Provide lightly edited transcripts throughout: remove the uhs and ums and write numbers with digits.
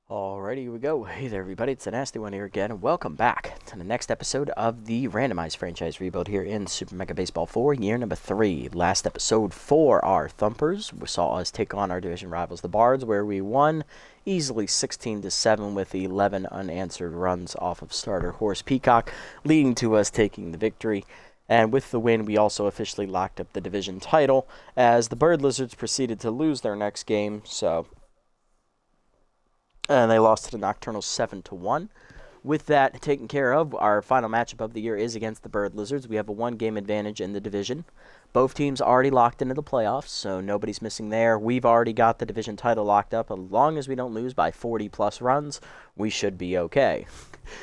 Alrighty, here we go. Hey there, everybody. It's the Nasty One here again, and welcome back to the next episode of the Randomized franchise rebuild here in Super Mega Baseball 4, year number 3. Last episode for our Thumpers, we saw us take on our division rivals, the Bards, where we won easily 16-7 with 11 unanswered runs off of starter Horse Peacock, leading to us taking the victory. And with the win, we also officially locked up the division title, as the Bird Lizards proceeded to lose their next game, and they lost to the Nocturnal 7-1. With that taken care of, our final matchup of the year is against the Bird Lizards. We have a one-game advantage in the division. Both teams already locked into the playoffs, so nobody's missing there. We've already got the division title locked up. As long as we don't lose by 40-plus runs, we should be okay.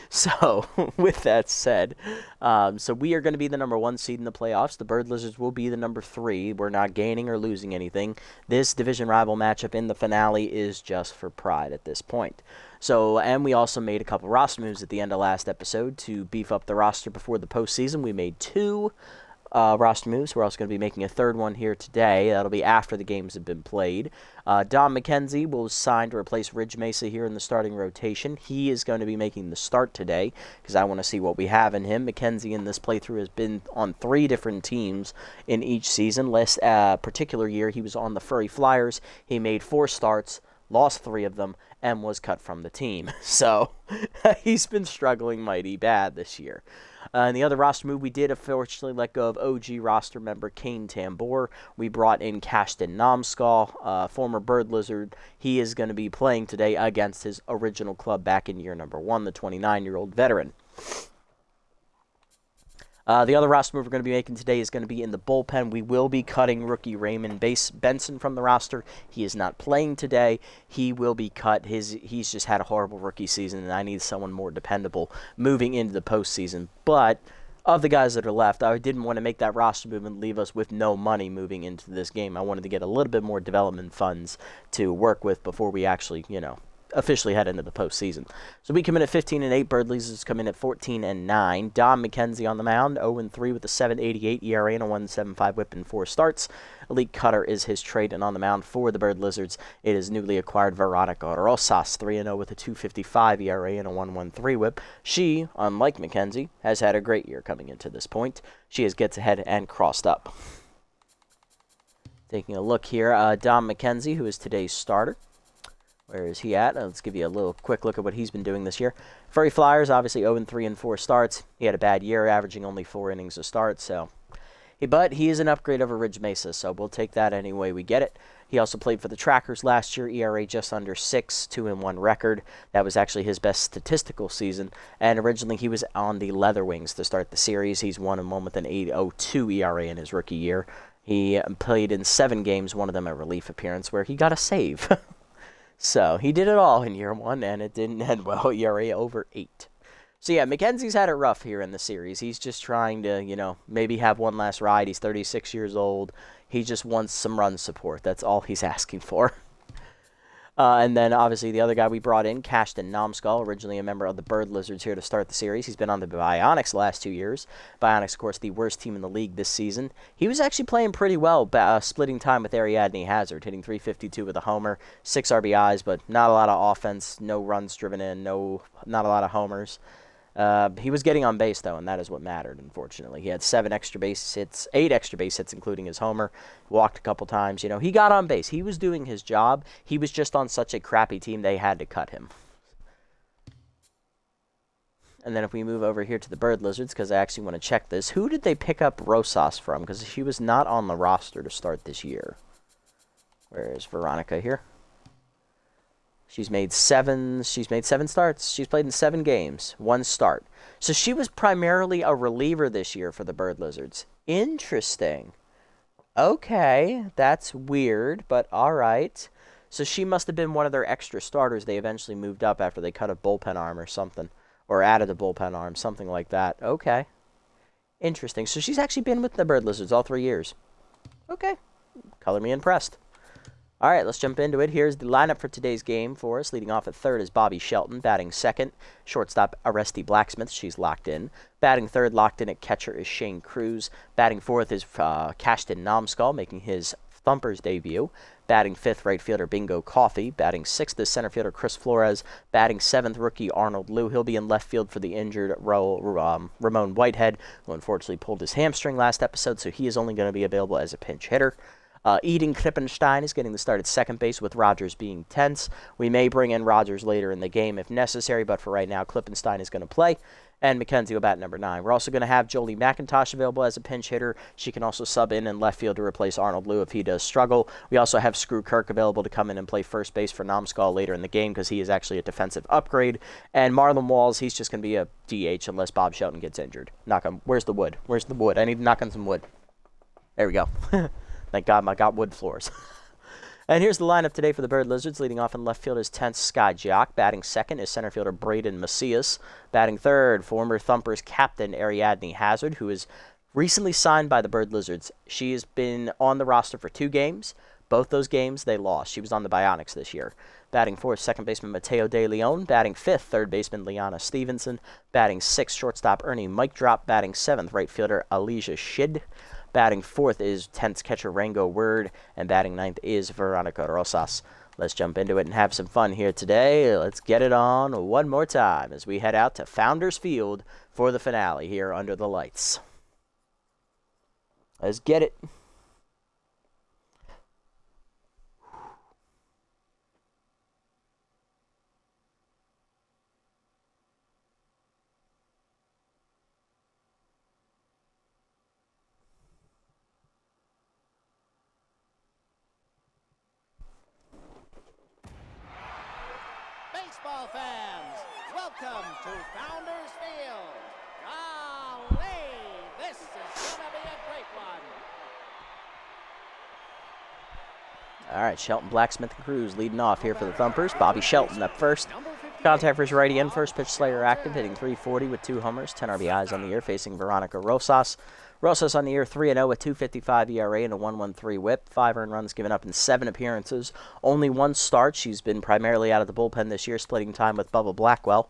So, with that said, so we are going to be the number 1 seed in the playoffs. The Bird Lizards will be the number 3. We're not gaining or losing anything. This division rival matchup in the finale is just for pride at this point. So, and we also made a couple roster moves at the end of last episode to beef up the roster before the postseason. We made 2 roster moves. We're also going to be making a third one here today. That'll be after the games have been played. Don McKenzie will sign to replace Ridge Mesa here in the starting rotation. He is going to be making the start today because I want to see what we have in him. McKenzie in this playthrough has been on 3 different teams in each season. Last particular year, he was on the Furry Flyers. He made 4 starts, lost 3 of them, and was cut from the team. So he's been struggling mighty bad this year. And the other roster move, we did unfortunately let go of OG roster member Kane Tambor. We brought in Cashton Namskal, former Bird Lizard. He is going to be playing today against his original club back in year number 1, the 29-year-old veteran. The other roster move we're going to be making today is going to be in the bullpen. We will be cutting rookie Raymond Benson from the roster. He is not playing today. He will be cut. He's just had a horrible rookie season, and I need someone more dependable moving into the postseason. But of the guys that are left, I didn't want to make that roster move and leave us with no money moving into this game. I wanted to get a little bit more development funds to work with before we actually, officially head into the postseason. So we come in at 15-8. Bird Lizards come in at 14-9. Don McKenzie on the mound, 0-3 with a 7.88 ERA and a 1.75 WHIP in 4 starts. Elite Cutter is his trade, and on the mound for the Bird Lizards, it is newly acquired Veronica Rosas, 3-0 with a 2.55 ERA and a 1.13 WHIP. She, unlike McKenzie, has had a great year coming into this point. She gets ahead and crossed up. Taking a look here, Don McKenzie, who is today's starter. Where is he at? Let's give you a little quick look at what he's been doing this year. Furry Flyers, obviously 0-3 in 4 starts. He had a bad year, averaging only 4 innings a start, but he is an upgrade over Ridge Mesa, so we'll take that any way we get it. He also played for the Trackers last year, ERA just under 6, 2-1 record. That was actually his best statistical season, and originally he was on the Leather Wings to start the series. He's 1-1 with an 8.02 ERA in his rookie year. He played in 7 games, one of them a relief appearance, where he got a save. So, he did it all in year 1, and it didn't end well. ERA over 8. So, yeah, McKenzie's had it rough here in the series. He's just trying to, maybe have one last ride. He's 36 years old. He just wants some run support. That's all he's asking for. And then, obviously, the other guy we brought in, Cashton Namskal, originally a member of the Bird Lizards here to start the series. He's been on the Bionics the last 2 years. Bionics, of course, the worst team in the league this season. He was actually playing pretty well, splitting time with Ariadne Hazard, hitting .352 with a homer, 6 RBIs, but not a lot of offense, no runs driven in, not a lot of homers. He was getting on base, though, and that is what mattered, unfortunately. He had 8 extra base hits, including his homer, walked a couple times. He got on base. He was doing his job. He was just on such a crappy team, they had to cut him. And then if we move over here to the Bird Lizards, because I actually want to check this, who did they pick up Rosas from? Because she was not on the roster to start this year. Where is Veronica here? She's made 7 starts. She's played in 7 games, 1 start. So she was primarily a reliever this year for the Bird Lizards. Interesting. Okay, that's weird, but all right. So she must have been one of their extra starters. They eventually moved up after they cut a bullpen arm or something, or added a bullpen arm, something like that. Okay. Interesting. So she's actually been with the Bird Lizards all 3 years. Okay. Color me impressed. All right, let's jump into it. Here's the lineup for today's game for us. Leading off at third is Bobby Shelton. Batting second, shortstop Aresti Blacksmith. She's locked in. Batting third, locked in at catcher, is Shane Cruz. Batting fourth is Cashton Namskal, making his Thumpers debut. Batting 5th, right fielder Bingo Coffey. Batting 6th is center fielder Chris Flores. Batting 7th, rookie Arnold Liu. He'll be in left field for the injured Ramon Whitehead, who unfortunately pulled his hamstring last episode, so he is only going to be available as a pinch hitter. Eden Klippenstein is getting the start at second base, with Rogers being tense. We may bring in Rogers later in the game if necessary, but for right now, Klippenstein is going to play, and McKenzie will bat number 9. We're also going to have Jolie McIntosh available as a pinch hitter. She can also sub in left field to replace Arnold Liu if he does struggle. We also have Screw Kirk available to come in and play first base for Namskal later in the game because he is actually a defensive upgrade. And Marlon Walls, he's just going to be a DH unless Bob Shelton gets injured. Knock on. Where's the wood? Where's the wood? I need to knock on some wood. There we go. Thank God I got wood floors. And here's the lineup today for the Bird Lizards. Leading off in left field is 10th Sky Jock. Batting second is center fielder Braden Macias. Batting third, former Thumpers captain Ariadne Hazard, who is recently signed by the Bird Lizards. She has been on the roster for 2 games. Both those games they lost. She was on the Bionics this year. Batting fourth, second baseman Mateo De Leon. Batting fifth, third baseman Liana Stevenson. Batting sixth, shortstop Ernie Mike Drop. Batting seventh, right fielder Alicia Shid. Batting fourth is 10th catcher Rango Word, and batting ninth is Veronica Rosas. Let's jump into it and have some fun here today. Let's get it on one more time as we head out to Founders Field for the finale here under the lights. Let's get it. Baseball fans, welcome to Founders Field. Golly, this is going to be a great one. All right, Shelton, Blacksmith, and Cruz leading off here for the Thumpers. Bobby Shelton up first. Contact for his righty in. First pitch Slayer active, hitting .340 with 2 homers, 10 RBIs on the year, facing Veronica Rosas. Rosas on the year 3-0 with 2.55 ERA and a 1.13 whip. 5 earned runs given up in 7 appearances. Only 1 start. She's been primarily out of the bullpen this year, splitting time with Bubba Blackwell.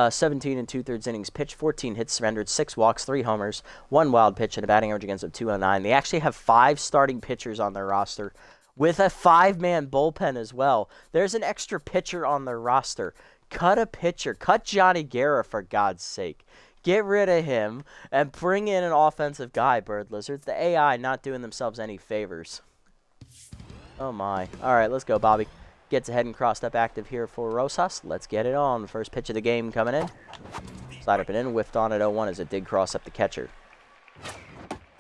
17 and 2/3 innings pitched, 14 hits surrendered, 6 walks, 3 homers, 1 wild pitch, and a batting average against of .209. They actually have 5 starting pitchers on their roster with a 5-man bullpen as well. There's an extra pitcher on their roster. Cut a pitcher. Cut Johnny Guerra, for God's sake. Get rid of him and bring in an offensive guy, Bird Lizards. The AI not doing themselves any favors. Oh, my. All right, let's go, Bobby. Gets ahead and crossed up active here for Rosas. Let's get it on. First pitch of the game coming in. Slide up and in. Whiffed on at 0-1 as it did cross up the catcher.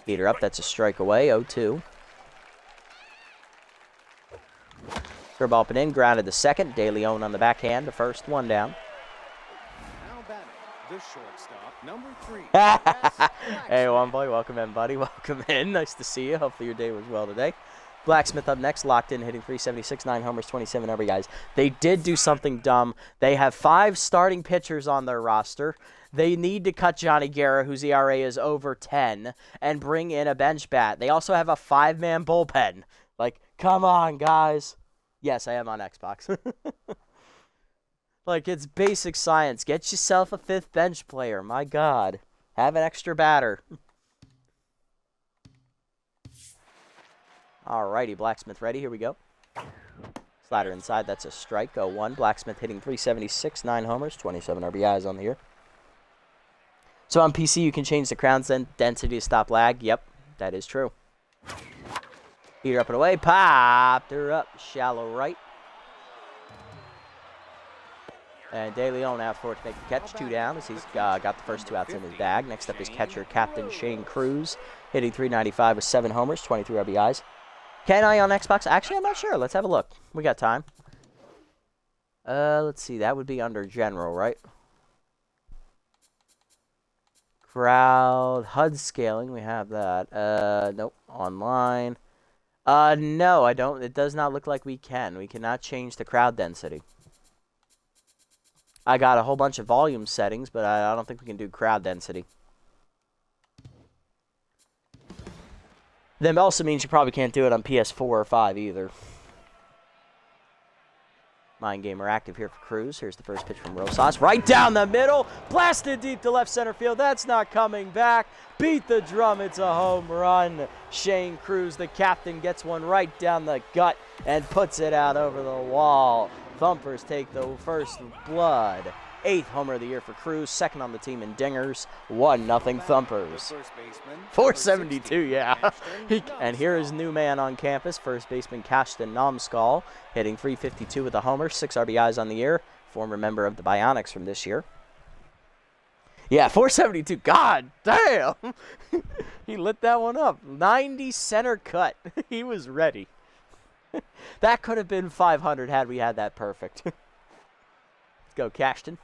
Heater up. That's a strike away. 0-2. Curveball up and in. Grounded to second. De Leon on the backhand. The first, 1 down. The shortstop, number 3. Hey, one boy, welcome in, buddy. Welcome in. Nice to see you. Hopefully your day was well today. Blacksmith up next, locked in, hitting .376, 9 homers, 27 RBIs. They did do something dumb. They have 5 starting pitchers on their roster. They need to cut Johnny Guerra, whose ERA is over 10, and bring in a bench bat. They also have a 5-man bullpen. Like, come on, guys. Yes, I am on Xbox. Like, it's basic science. Get yourself a 5th bench player. My God. Have an extra batter. Alrighty, Blacksmith ready. Here we go. Slider inside. That's a strike. 0-1. Blacksmith hitting .376, 9 homers, 27 RBIs on the year. So on PC, you can change the crown density to stop lag. Yep, that is true. Heater up and away. Popped her up. Shallow right. And De Leon out for it to make the catch. 2 down as he's got the first 2 outs in his bag. Next up is catcher Captain Shane Cruz, hitting .395 with 7 homers, 23 RBIs. Can I on Xbox? Actually, I'm not sure. Let's have a look. We got time. Let's see. That would be under general, right? Crowd. HUD scaling. We have that. Nope. Online. No, I don't. It does not look like we can. We cannot change the crowd density. I got a whole bunch of volume settings, but I don't think we can do crowd density. That also means you probably can't do it on PS4 or 5 either. Mind Gamer active here for Cruz. Here's the first pitch from Rosas. Right down the middle. Blasted deep to left center field. That's not coming back. Beat the drum. It's a home run. Shane Cruz, the captain, gets one right down the gut and puts it out over the wall. Thumpers take the first blood. 8th homer of the year for Cruz. Second on the team in dingers. 1-0 Thumpers. 472, yeah. And here is new man on campus, first baseman Kashtan Namskal, hitting .352 with a homer, 6 RBIs on the year. Former member of the Bionics from this year. Yeah, 472. God damn. He lit that one up. 90 center cut. He was ready. That could have been 500 had we had that perfect. Let's go, Kashtan.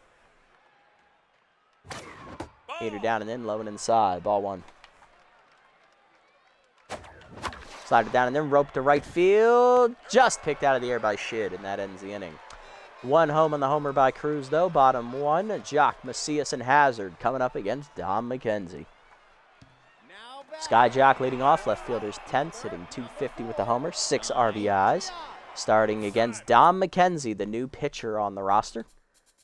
Heater down and in, low and inside. Ball 1. Slided down and then roped to right field. Just picked out of the air by Shid, and that ends the inning. 1 home on the homer by Cruz, though. Bottom 1, Jock, Macias, and Hazard coming up against Dom McKenzie. Sky Jock leading off. Left fielder's 10th, hitting .250 with the homer. 6 RBIs. Starting against Dom McKenzie, the new pitcher on the roster.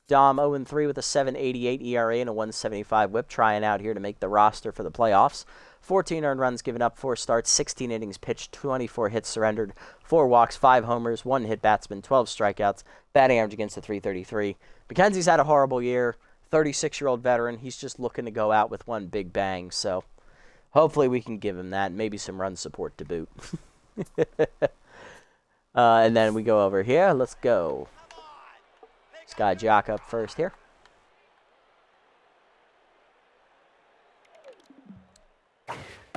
Dom 0-3 with a 7.88 ERA and a 1.75 whip, trying out here to make the roster for the playoffs. 14 earned runs given up, 4 starts, 16 innings pitched, 24 hits surrendered, 4 walks, 5 homers, 1 hit batsman, 12 strikeouts, batting average against the .333. McKenzie's had a horrible year, 36-year-old veteran. He's just looking to go out with one big bang, so hopefully we can give him that, maybe some run support to boot. And then we go over here. Let's go. Sky Jock up first here.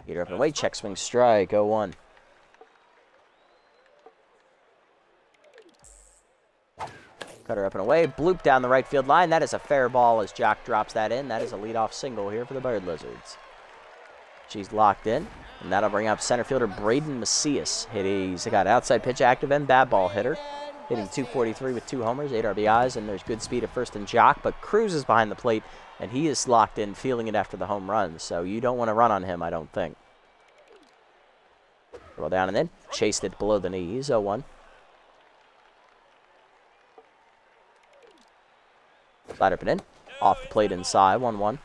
Heater up and away. Check swing strike. 0-1. Cutter up and away. Bloop down the right field line. That is a fair ball as Jock drops that in. That is a leadoff single here for the Bird Lizards. She's locked in. And that'll bring up center fielder Braden Macias. He's got outside pitch active and bad ball hitter. Hitting .243 with 2 homers, 8 RBIs, and there's good speed at first and Jock, but Cruz is behind the plate, and he is locked in, feeling it after the home run, so you don't want to run on him, I don't think. Roll down and in, chased it below the knees, 0-1. Slide up and in, off the plate inside, 1-1.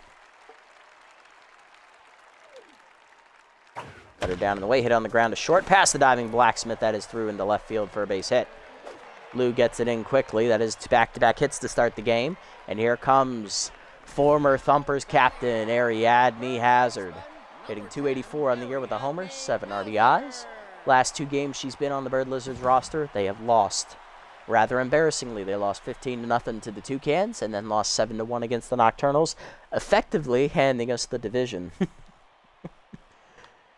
Cutter down in the way, hit on the ground to short, past the diving Blacksmith, that is through into left field for a base hit. Lou gets it in quickly. That is back-to-back hits to start the game. And here comes former Thumpers captain Ariadne Hazard, hitting .284 on the year with a homer, 7 RBIs. Last 2 games she's been on the Bird Lizards roster, they have lost. Rather embarrassingly, they lost 15-0 to the Toucans and then lost 7-1 against the Nocturnals, effectively handing us the division.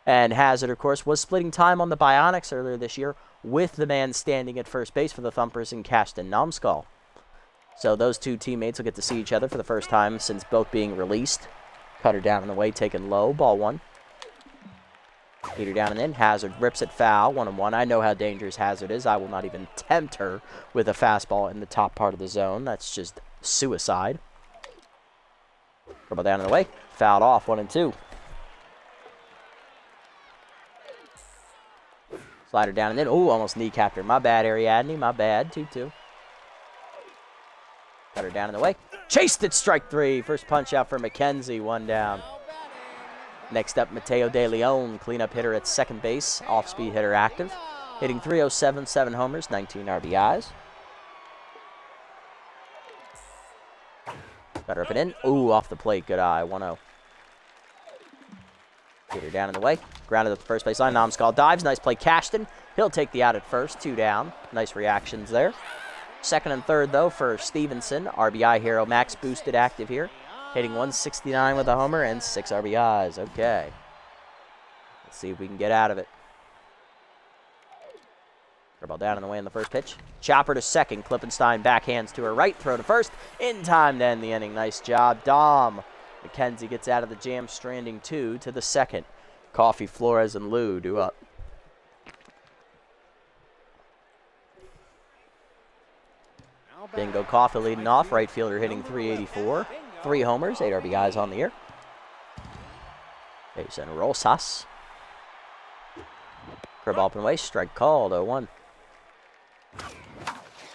And Hazard, of course, was splitting time on the Bionics earlier this year with the man standing at first base for the Thumpers in Kashtan Namskal. So those 2 teammates will get to see each other for the first time since both being released. Cutter down and away, taken low, ball 1. Heater down and in, Hazard rips it foul, 1-1. I know how dangerous Hazard is. I will not even tempt her with a fastball in the top part of the zone. That's just suicide. Dribble down and away, fouled off, 1-2. Slider down and then, ooh, almost kneecapped her. My bad, Ariadne, my bad, 2-2. Cut her down in the way. Chased it, strike 3. First punch out for McKenzie, 1 down. Next up, Mateo De Leon, cleanup hitter at second base, off-speed hitter active. Hitting .307, 7 homers, 19 RBIs. Got her up and in. Ooh, off the plate, good eye, 1-0. Get her down in the way. Grounded at the first base line. Namskal dives. Nice play, Kashtan. He'll take the out at first. 2 down. Nice reactions there. Second and third, though, for Stevenson. RBI hero Max boosted active here. Hitting .169 with a homer and 6 RBIs. Okay. Let's see if we can get out of it. Ball down in the way in the first pitch. Chopper to second. Klippenstein backhands to her right. Throw to first. In time to end the inning. Nice job, Dom. McKenzie gets out of the jam, stranding 2 to the second. Coffee, Flores, and Lou do up. Bingo Coffee leading off. Right fielder hitting .384. 3 homers, 8 RBIs on the year. Base and Rosas. Curveball up and away. Strike called, 0-1.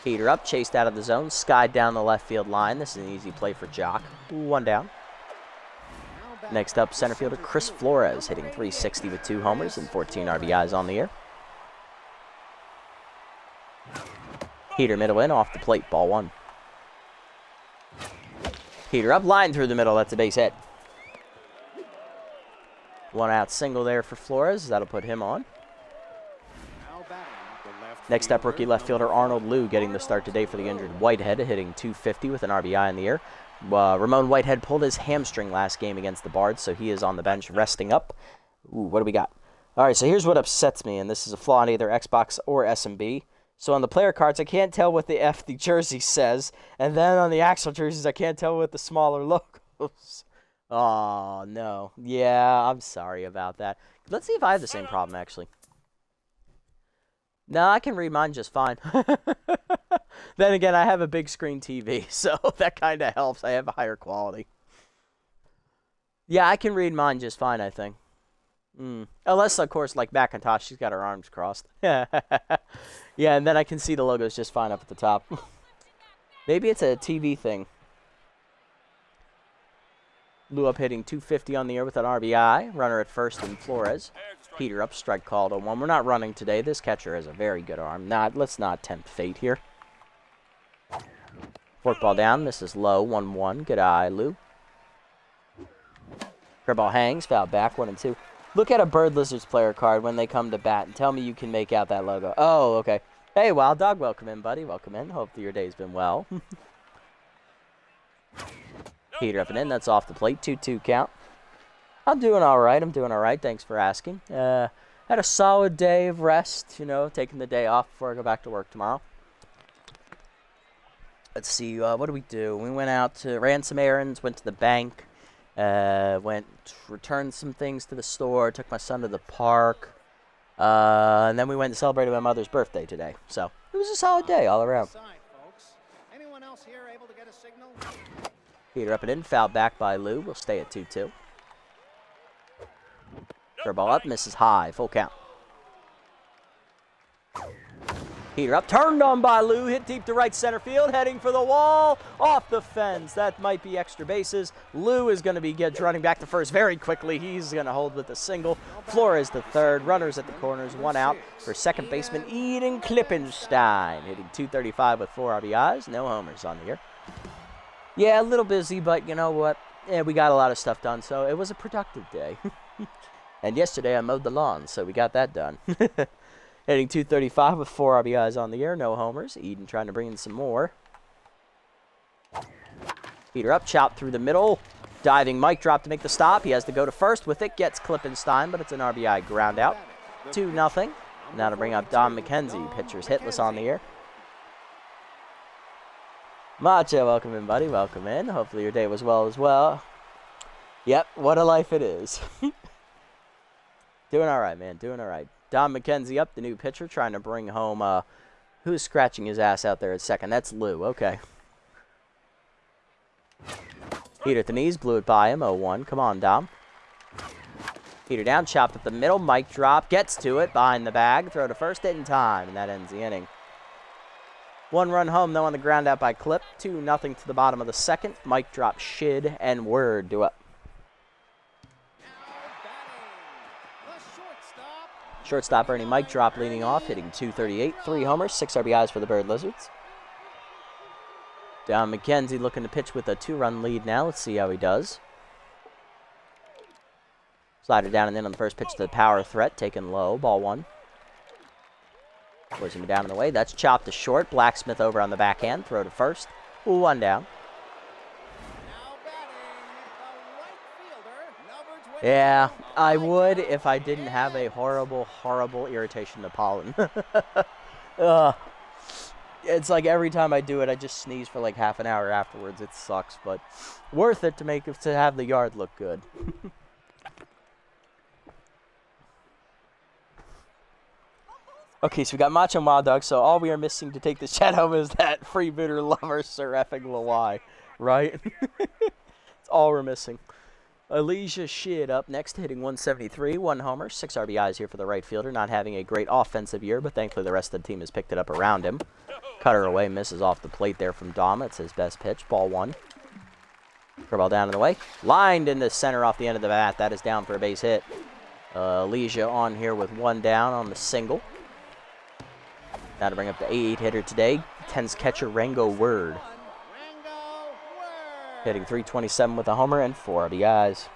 Heater up, chased out of the zone, skied down the left field line. This is an easy play for Jock. 1 down. Next up, center fielder Chris Flores, hitting .360 with 2 homers and 14 RBIs on the year. Heater middle in, off the plate, ball 1. Heater up, line through the middle, that's a base hit. 1 out single there for Flores, that'll put him on. Next up, rookie left fielder Arnold Liu getting the start today for the injured Whitehead, hitting .250 with an RBI in the year. Ramon Whitehead pulled his hamstring last game against the Bards, so he is on the bench resting up. Ooh, what do we got? All right, so here's what upsets me, and this is a flaw in either Xbox or SMB. So on the player cards, I can't tell what the F the jersey says, and then on the actual jerseys, I can't tell what the smaller logos. Oh, no. Yeah, I'm sorry about that. Let's see if I have the same problem, actually. No, I can read mine just fine. Then again, I have a big screen TV, so that kind of helps. I have a higher quality. Yeah, I can read mine just fine, I think. Unless, of course, like Macintosh, she's got her arms crossed. Yeah, and then I can see the logos just fine up at the top. Maybe it's a TV thing. Lou up hitting .250 on the air with an RBI. Runner at first in Flores. Heater up, strike called on 1. We're not running today. This catcher has a very good arm. Let's not tempt fate here. Forkball down. This is low. 1-1. Good eye, Lou. Curveball hangs. Foul back. 1-2. Look at a Bird Lizards player card when they come to bat and tell me you can make out that logo. Oh, okay. Hey, Wild Dog. Welcome in, buddy. Welcome in. Hope that your day's been well. Heater up and in. That's off the plate. 2-2 count. I'm doing all right. Thanks for asking. Had a solid day of rest, taking the day off before I go back to work tomorrow. Let's see, what did we do? We went out to ran some errands, went to the bank, returned some things to the store, took my son to the park, and then we went and celebrated my mother's birthday today. So it was a solid day all around. Anyone else here able to get a signal? Heater up and in, foul back by Lou. We'll stay at 2-2. Curveball up, misses high, full count. Heater up, turned on by Lou, hit deep to right center field, heading for the wall, off the fence. That might be extra bases. Lou is going to be running back to first very quickly. He's going to hold with a single. Flores the third, runners at the corners, 1 out for second baseman Eden Klippenstein, hitting .235 with 4 RBIs, no homers on the year. Yeah, a little busy, but you know what? Yeah, we got a lot of stuff done, so it was a productive day. And yesterday I mowed the lawn, so we got that done. Hitting .235 with 4 RBIs on the year, no homers. Eden trying to bring in some more. Heater up, chopped through the middle. Diving Mike drop to make the stop. He has to go to first with it. Gets Klippenstein, but it's an RBI ground out. 2-0. Now to bring up Don McKenzie. Pitcher's hitless on the year. Macho, welcome in, buddy. Welcome in. Hopefully your day was well as well. Yep, what a life it is. Doing all right, man. Doing all right. Don McKenzie up, the new pitcher, trying to bring home, who's scratching his ass out there at second? That's Lou. Okay. Heater at the knees, blew it by him, 0-1. Come on, Dom. Heater down, chopped up the middle, Mike drop, gets to it, behind the bag, throw to first in time, and that ends the inning. 1 run home, though, on the ground out by Clip. 2-0 to the bottom of the second. Mike drop, Shid, and Word do up. Shortstop Ernie Mike drop leading off, hitting .238, 3 homers, 6 RBIs for the Bird Lizards. Don McKenzie looking to pitch with a 2-run lead now. Let's see how he does. Slider down and in on the first pitch to the power threat, taken low, ball 1. Forcing him down in the way. That's chopped to short. Blacksmith over on the backhand, throw to first. 1 down. Yeah, I would if I didn't have a horrible, horrible irritation to pollen. It's like every time I do it, I just sneeze for like half an hour afterwards. It sucks, but worth it to have the yard look good. Okay, so we got Macho and Wild Dog, so all we are missing to take this chat home is that freebooter lover Sir effing Lawai, right? That's all we're missing. Elijah Shid up next, hitting .173, 1 homer, 6 RBIs here for the right fielder, not having a great offensive year, but thankfully the rest of the team has picked it up around him. Cutter away, misses off the plate there from Dom. It's his best pitch, ball 1. Curveball down and away. Lined into center off the end of the bat. That is down for a base hit. Leisha on here with 1 down on the single. Now to bring up the 8 hitter today, 10's catcher Rango Word. Hitting .327 with a homer and 4 RBIs.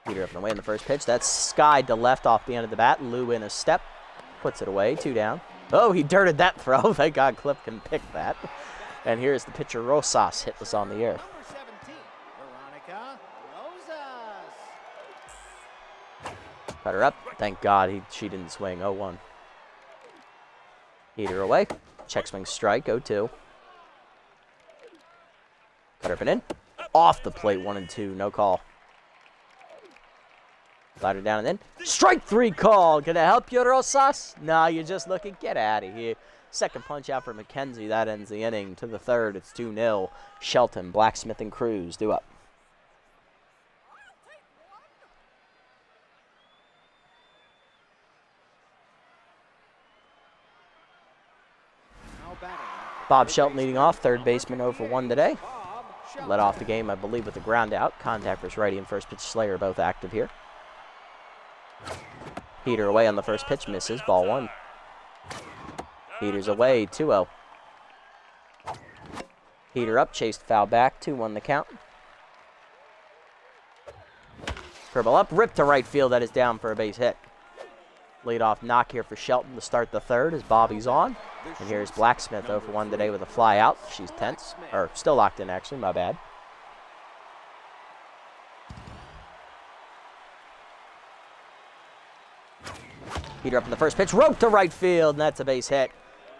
Peter up and away in the first pitch. That's skied to left off the end of the bat. Lou in a step. Puts it away. 2 down. Oh, he dirted that throw. Thank God Cliff can pick that. And here's the pitcher Rosas. Hitless on the air. Number 17, Veronica Rosas. Cutter up. Thank God she didn't swing. 0-1. Heater away. Check swing strike. 0-2. Cutter up and in. Off the plate. 1-2. No call. Slider down and in. Strike 3 call. Can I help you, Rosas? No, you're just looking. Get out of here. Second punch out for McKenzie. That ends the inning. To the third, it's 2-0. Shelton, Blacksmith, and Cruz due up. Bob Shelton leading off. Third baseman 0 for 1 today. Led off the game, I believe, with a ground out. Contact versus righty and first pitch Slayer both active here. Heater away on the first pitch, misses, ball 1. Heater's away, 2-0. Heater up, chased foul back, 2-1 the count. Curveball up, ripped to right field, that is down for a base hit. Leadoff knock here for Shelton to start the third as Bobby's on. And here's Blacksmith 0 for 1 today with a fly out. She's tense, or still locked in actually, my bad. Heater up in the first pitch, rope to right field, and that's a base hit.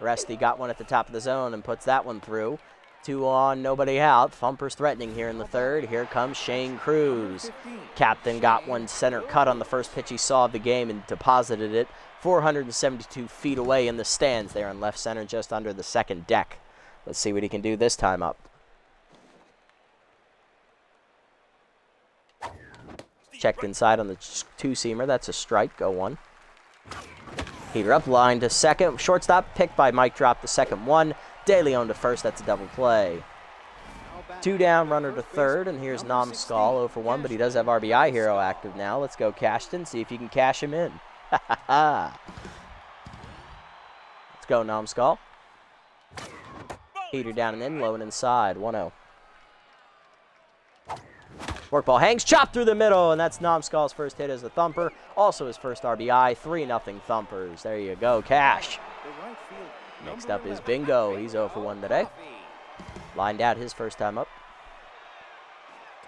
Resty got one at the top of the zone and puts that one through. 2 on, nobody out. Thumpers threatening here in the third. Here comes Shane Cruz. Captain got one center cut on the first pitch he saw of the game and deposited it 472 feet away in the stands there in left center, just under the second deck. Let's see what he can do this time up. Checked inside on the 2-seamer. That's a strike. 0-1. Heater up, line to second. Shortstop picked by Mike, drop the second one. De Leon to first. That's a double play. 2 down, runner to third. And here's Namskal 0 for 1, but he does have RBI hero active now. Let's go Cashton, see if you can cash him in. Let's go Namskal. Heater down and in, low and inside. 1-0. Work ball hangs, chopped through the middle, and that's Namskal's first hit as a thumper. Also his first RBI, 3-0 Thumpers. There you go, Cash. Next up is Bingo. He's 0 for 1 today. Lined out his first time up.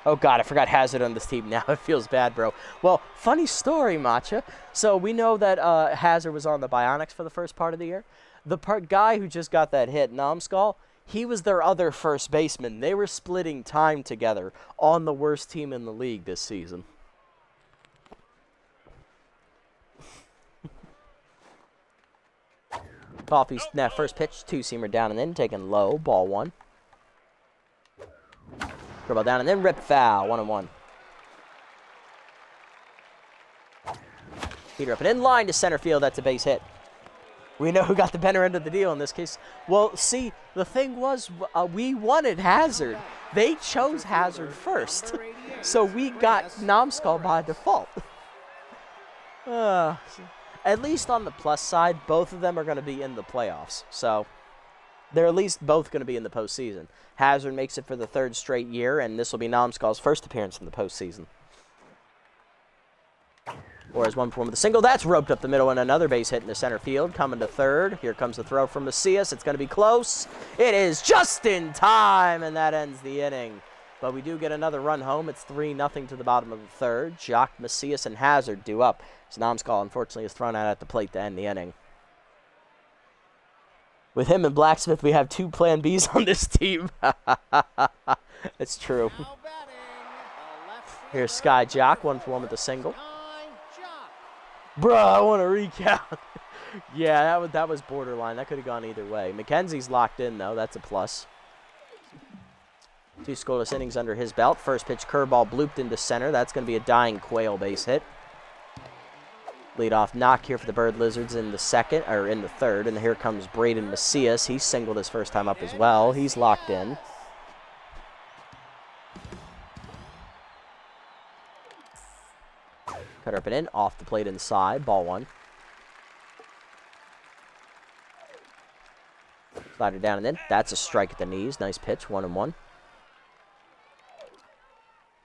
Oh, God, I forgot Hazard on this team now. It feels bad, bro. Well, funny story, Matcha. So we know that Hazard was on the Bionics for the first part of the year. The guy who just got that hit, Namskal, he was their other first baseman. They were splitting time together on the worst team in the league this season. Coffee's first pitch, 2-seamer down and in, taken low, ball 1. Curveball down and in, rip foul, 1-1. Heater up and in, line to center field, that's a base hit. We know who got the better end of the deal in this case. Well, see, the thing was, we wanted Hazard. They chose Hazard first. So we got Namskal by default. At least on the plus side, both of them are going to be in the playoffs. So they're at least both going to be in the postseason. Hazard makes it for the 3rd straight year, and this will be Namskal's first appearance in the postseason. Or as 1 for 1 with a single. That's roped up the middle and another base hit into center field. Coming to third. Here comes the throw from Macias. It's going to be close. It is just in time, and that ends the inning. But we do get another run home. It's 3-0 to the bottom of the third. Jock, Macias, and Hazard due up. As Namskal, unfortunately, is thrown out at the plate to end the inning. With him and Blacksmith, we have 2 plan Bs on this team. It's true. Here's Sky Jock, 1 for 1 with a single. Bruh, I want to recount. Yeah, that was borderline. That could have gone either way. McKenzie's locked in, though. That's a plus. 2 scoreless innings under his belt. First pitch curveball blooped into center. That's going to be a dying Quail base hit. Leadoff knock here for the Bird Lizards in the third, and here comes Braden Macias. He singled his first time up as well. He's locked in. Cutter up and in, off the plate inside, ball one. Slider down and in. That's a strike at the knees. Nice pitch, 1-1.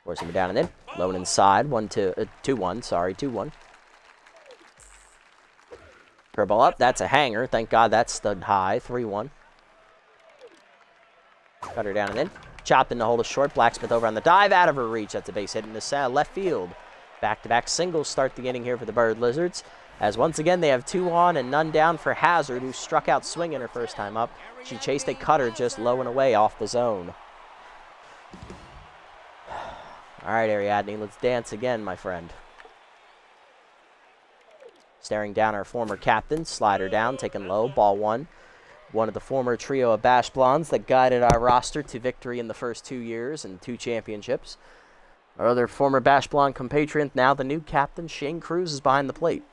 Forcing him down and in. Low and inside, 2-1. Sorry, 2-1. Curveball up. That's a hanger. Thank God that's stud high. 3-1. Cutter down and in. Chopped in to hold a short. Blacksmith over on the dive. Out of her reach. That's a base hit in the left field. Back-to-back singles start the inning here for the Bird Lizards. As once again, they have 2 on and none down for Hazard, who struck out swinging her first time up. She chased a cutter just low and away off the zone. All right, Ariadne, let's dance again, my friend. Staring down our former captain, slider down, taken low, ball one. One of the former trio of Bash Blondes that guided our roster to victory in the first 2 years and 2 championships. Our other former Bash Blonde compatriot, now the new captain, Shane Cruz, is behind the plate.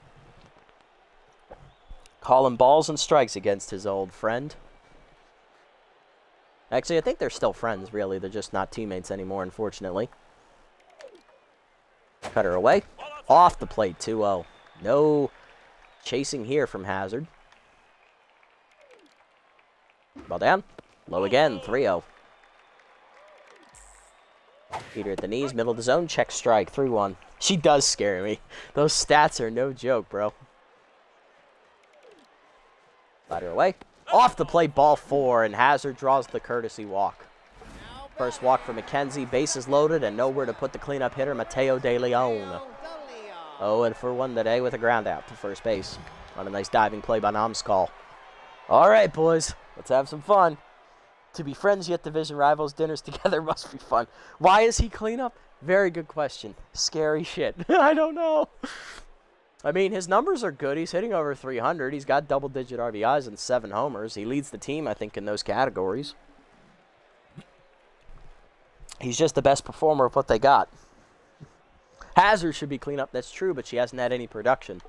Calling balls and strikes against his old friend. Actually, I think they're still friends, really. They're just not teammates anymore, unfortunately. Cutter away. Off the plate, 2-0. No chasing here from Hazard. Ball down. Low again, 3-0. Peter at the knees, middle of the zone, check strike, 3-1. She does scare me. Those stats are no joke, bro. Slider away. Off the plate, ball 4, and Hazard draws the courtesy walk. First walk for McKenzie, bases loaded, and nowhere to put the cleanup hitter, Mateo De Leon. 0-for-1 today with a ground out to first base on a nice diving play by Namskal. All right, boys, let's have some fun. To be friends yet division rivals, dinners together must be fun. Why is he cleanup? Very good question. Scary shit. I don't know. I mean, his numbers are good. He's hitting over 300. He's got double-digit RBIs and 7 homers. He leads the team, I think, in those categories. He's just the best performer of what they got. Hazard should be cleanup, that's true, but she hasn't had any production.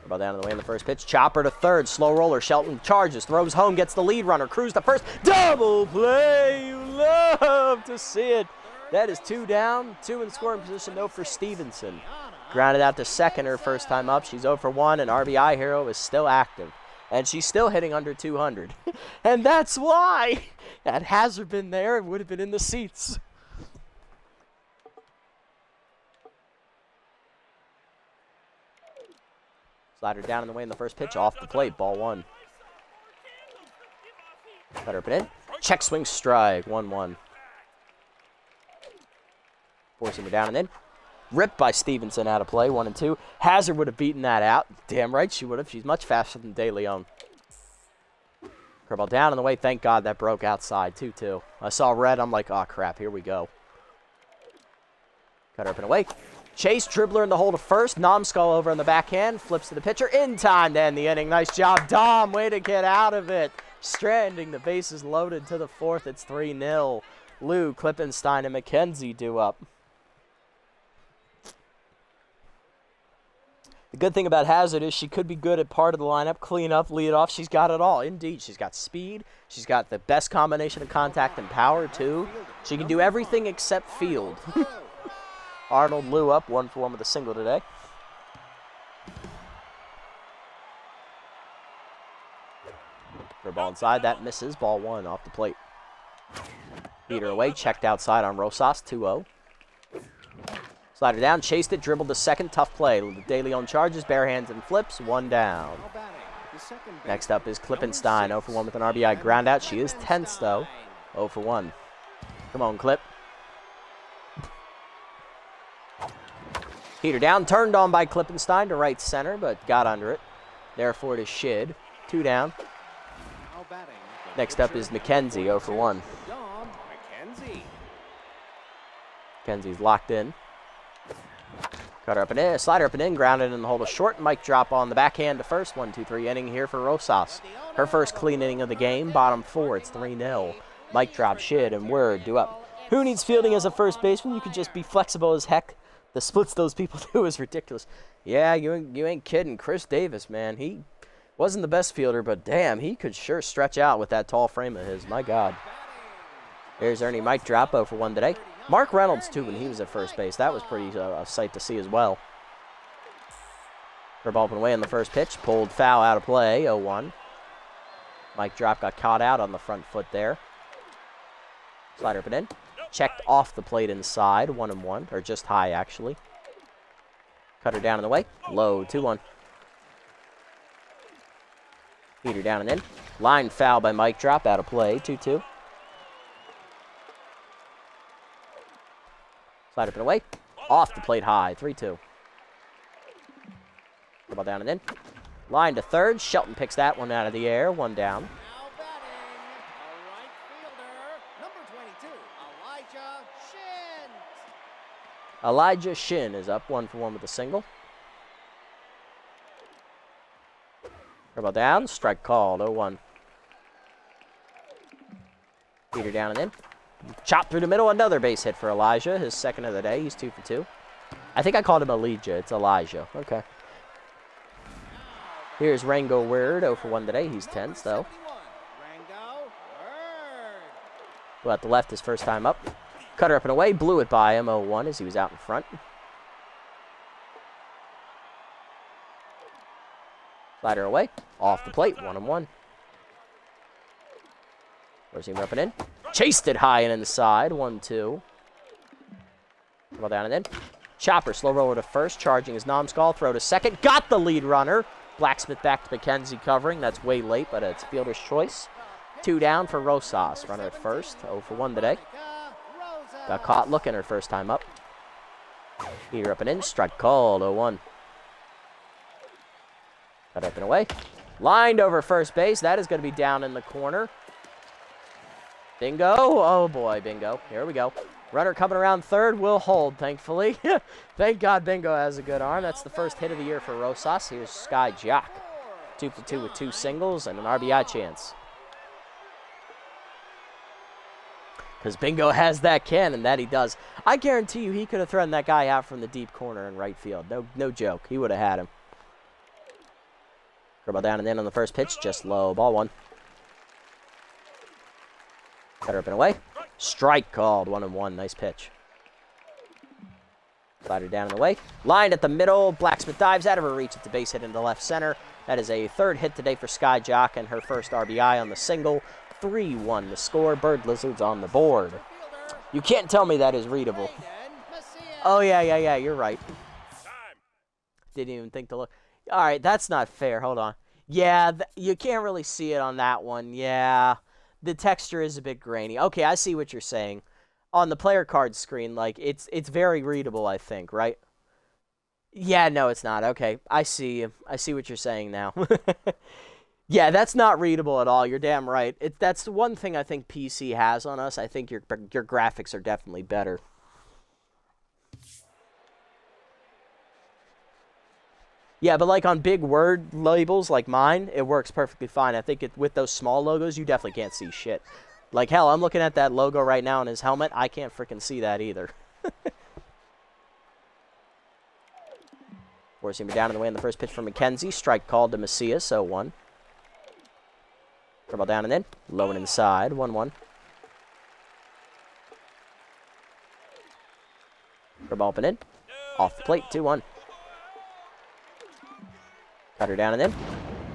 Ball down to the way in the first pitch. Chopper to third. Slow roller. Shelton charges. Throws home. Gets the lead runner. Cruz to first. Double play. You love to see it. That is 2 down. 2 in scoring position, though, for Stevenson. Grounded out to second her first time up. She's 0-for-1, and RBI hero is still active. And she's still hitting under 200. And that's why. Had Hazard been there, it would have been in the seats. Slider down in the way in the first pitch. Off the plate. Ball 1. Cutter up and in. Check swing strike. 1-1. Forcing it down and in. Ripped by Stevenson out of play. 1-2. Hazard would have beaten that out. Damn right she would have. She's much faster than De Leon. Curveball down in the way. Thank God that broke outside. 2-2. I saw red. I'm like, oh crap. Here we go. Cutter up and away. Chase, dribbler in the hole to first. Namskal over on the backhand. Flips to the pitcher. In time to end the inning. Nice job, Dom. Way to get out of it. Stranding. The bases loaded to the 4th. It's 3-0. Lou, Klippenstein, and McKenzie do up. The good thing about Hazard is she could be good at part of the lineup, clean up, lead off. She's got it all. Indeed, she's got speed. She's got the best combination of contact and power, too. She can do everything except field. Arnold Lou up 1-for-1 with a single today. For ball inside, that misses. Ball 1 off the plate. Peter away, checked outside on Rosas, 2-0. Slider down, chased it, dribbled to second, tough play. De Leon charges, bare hands and flips, 1 down. Next up is Klippenstein, 0-for-1 with an RBI ground out. She is tense, though, 0-for-1. Come on, Clip. Peter down, turned on by Klippenstein to right center, but got under it. Therefore, it is Shid, 2 down. Next up is McKenzie, 0-for-1. McKenzie's locked in. Cutter up and in, slider up and in, grounded in the hole to short. Mic drop on the backhand to first. 1-2-3 inning here for Rosas. Her first clean inning of the game, bottom 4. It's 3-0. Mic drop, Shid, and Word do up. Who needs fielding as a first baseman? You could just be flexible as heck. The splits those people do is ridiculous. Yeah, you ain't kidding. Chris Davis, man, he wasn't the best fielder, but damn, he could sure stretch out with that tall frame of his. My God. There's Ernie Mike drop 0 for 1 today. Mark Reynolds, too, when he was at first base. That was pretty a sight to see as well. Curveball up and away on the first pitch. Pulled foul out of play, 0-1. Mike drop got caught out on the front foot there. Slider up and in. Checked off the plate inside, 1-1, or just high, actually. Cutter down and away. Low, 2-1. Heater down and in. Line foul by Mike drop out of play, 2-2. Slide up and away. Off the plate high, 3-2. Ball down and in. Line to third. Shelton picks that one out of the air. 1 down. Now batting, a right fielder, number 22, Elijah Shin. Elijah Shin is up 1 for 1 with a single. Ball down. Strike called, 0-1. Heater down and in. Chop through the middle, another base hit for Elijah, his second of the day. He's 2 for 2. I think I called him Elijah. It's Elijah. Okay. Here's Rango Word, 0 for 1 today. He's tense, though. Rango Word. Well, at the left his first time up. Cutter up and away, blew it by him, 0-1, as he was out in front. Slider away, off the plate, 1-1. Four-seamer up and in. Chased it high and inside, 1-2. Ball down and in. Chopper, slow roller to first, charging his numbskull, throw to second. Got the lead runner. Blacksmith back to McKenzie covering. That's way late, but it's fielder's choice. 2 down for Rosas. Runner at first, 0 for 1 today. Got caught looking her first time up. Heater up and in, strike called, 0-1. Cut up and away. Lined over first base. That is going to be down in the corner. Bingo. Oh, boy, bingo. Here we go. Runner coming around third will hold, thankfully. Thank God Bingo has a good arm. That's the first hit of the year for Rosas. Here's Sky Jock. 2 for 2 with 2 singles and an RBI chance. Because Bingo has that cannon, that he does. I guarantee you he could have thrown that guy out from the deep corner in right field. No joke. He would have had him. Curveball down and in on the first pitch. Just low. Ball 1. Cutter up and away. Strike called, 1-1. Nice pitch. Slider down and away. Lined at the middle. Blacksmith dives out of her reach at the base hit into left center. That is a 3rd hit today for Sky Jock and her first RBI on the single. 3-1 the score. Bird Lizards on the board. You can't tell me that is readable. Oh, yeah. You're right. Didn't even think to look. All right, that's not fair. Hold on. Yeah, you can't really see it on that one. Yeah. The texture is a bit grainy. Okay, I see what you're saying. On the player card screen, like, it's very readable, I think, right? Yeah, no, it's not. Okay, I see you. I see what you're saying now. Yeah, that's not readable at all. You're damn right. That's the one thing I think PC has on us. I think your graphics are definitely better. Yeah, but like on big word labels like mine, it works perfectly fine. I think with those small logos, you definitely can't see shit. Like, hell, I'm looking at that logo right now on his helmet. I can't freaking see that either. Four-seamer down in the way on the first pitch from McKenzie. Strike called to Macias, 0-1. Curveball down and in. Low and inside, 1-1. Curveball up and in. Off the plate, 2-1. Cutter down and in.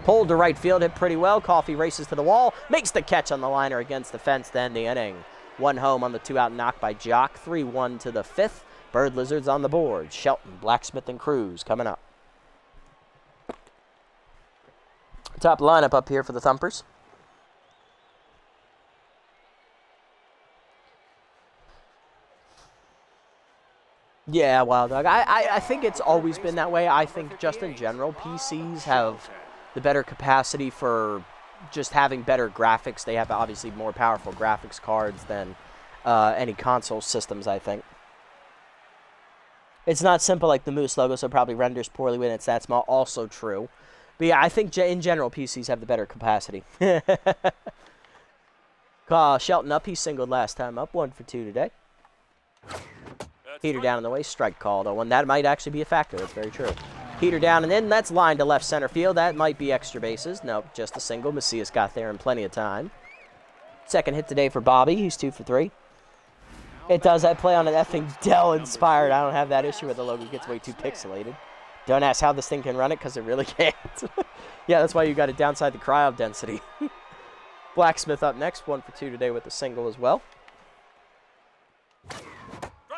Pulled to right field, hit pretty well. Coffee races to the wall. Makes the catch on the liner against the fence to end the inning. 1 home on the 2-out knock by Jock. 3-1 to the 5th. Bird Lizards on the board. Shelton, Blacksmith, and Cruz coming up. Top lineup up here for the Thumpers. Yeah, Wild Dog. I think it's always been that way. I think just in general, PCs have the better capacity for just having better graphics. They have obviously more powerful graphics cards than any console systems, I think. It's not simple like the Moose logo, so it probably renders poorly when it's that small. Also true. But yeah, I think in general, PCs have the better capacity. Shelton up. He singled last time up. 1 for 2 today. Heater down in the way, strike called. Oh, and that might actually be a factor. That's very true. Heater down and in. That's lined to left center field. That might be extra bases. Nope, just a single. Macias got there in plenty of time. Second hit today for Bobby. He's 2 for 3. It does that play on an effing Dell inspired. I don't have that issue with the logo. It gets way too pixelated. Don't ask how this thing can run it, because it really can't. Yeah, that's why you got to downside the cryo density. Blacksmith up next, 1 for 2 today with a single as well.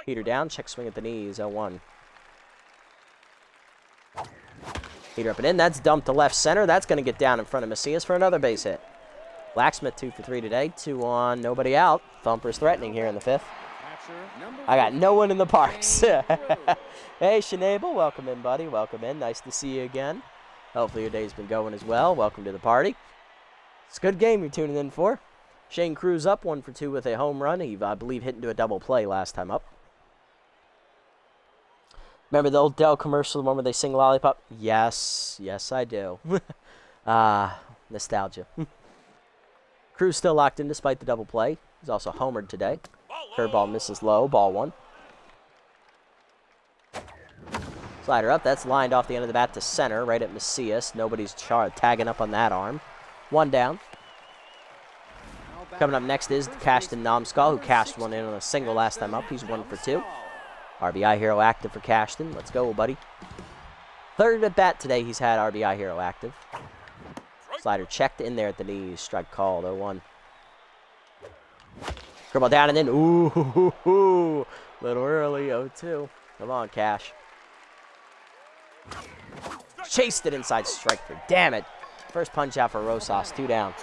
Heater down, check swing at the knees, 0-1. Heater up and in, that's dumped to left center. That's going to get down in front of Macias for another base hit. Blacksmith 2 for 3 today, 2 on, nobody out. Thumpers threatening here in the 5th. I got no one in the parks. Hey, Shanable, welcome in, buddy. Welcome in. Nice to see you again. Hopefully your day's been going as well. Welcome to the party. It's a good game you're tuning in for. Shane Cruz up 1 for 2 with a home run. He, I believe, hit into a double play last time up. Remember the old Dell commercial, the one where they sing Lollipop? Yes. Yes, I do. Nostalgia. Cruz still locked in despite the double play. He's also homered today. Curveball misses low. Ball 1. Slider up. That's lined off the end of the bat to center, right at Macias. Nobody's tagging up on that arm. 1 down. Coming up next is Cashton Nomskull, who cashed one in on a single last time up. He's 1 for 2. RBI hero active for Cashton. Let's go, buddy. Third at bat today, he's had RBI hero active. Slider checked in there at the knees. Strike called, 0-1. Curveball down and in. Ooh, little early, 0-2. Come on, Cash. Chased it inside strike for. Damn it. First punch out for Rosas. 2 down.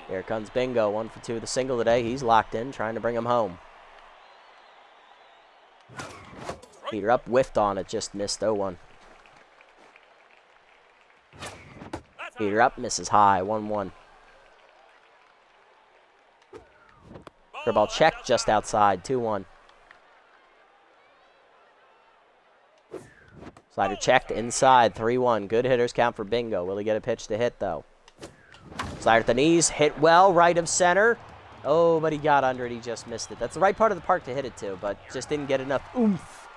Here comes Bingo. 1 for 2 with a single today. He's locked in, trying to bring him home. Heater up, whiffed on it, just missed 0-1. Heater up, misses high, 1-1. Curveball check, just outside, 2-1. Slider checked, inside, 3-1. Good hitters count for Bingo. Will he get a pitch to hit, though? Slider at the knees, hit well, right of center. Oh, but he got under it, he just missed it. That's the right part of the park to hit it to, but just didn't get enough oomph.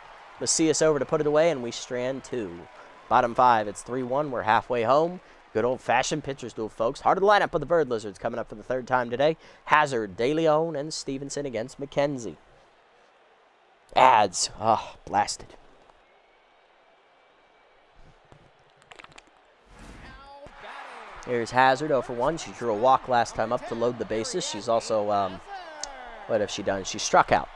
Macias over to put it away, and we strand 2. Bottom 5, it's 3-1, we're halfway home. Good old-fashioned pitcher's duel, folks. Heart of the lineup of the Bird Lizards coming up for the 3rd time today. Hazard, De Leon, and Stevenson against McKenzie. Ads. Oh, blasted. Here's Hazard, 0 for 1. She drew a walk last time up to load the bases. She's also, what has she done? She struck out.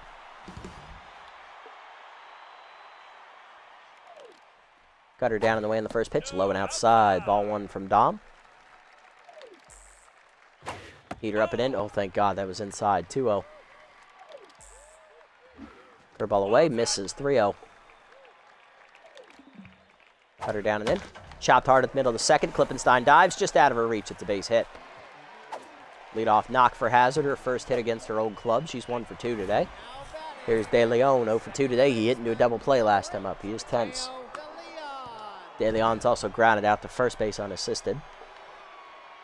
Got her down in the way in the first pitch, low and outside. Ball 1 from Dom. Heater up and in. Oh, thank God, that was inside. 2-0. Curveball away, misses. 3-0. Cut her down and in. Chopped hard at the middle of the second. Klippenstein dives just out of her reach. It's a base hit. Leadoff knock for Hazard. Her first hit against her old club. She's 1 for 2 today. Here's De Leon, 0 for 2 today. He hit into a double play last time up. He is tense. De Leon's also grounded out to first base unassisted.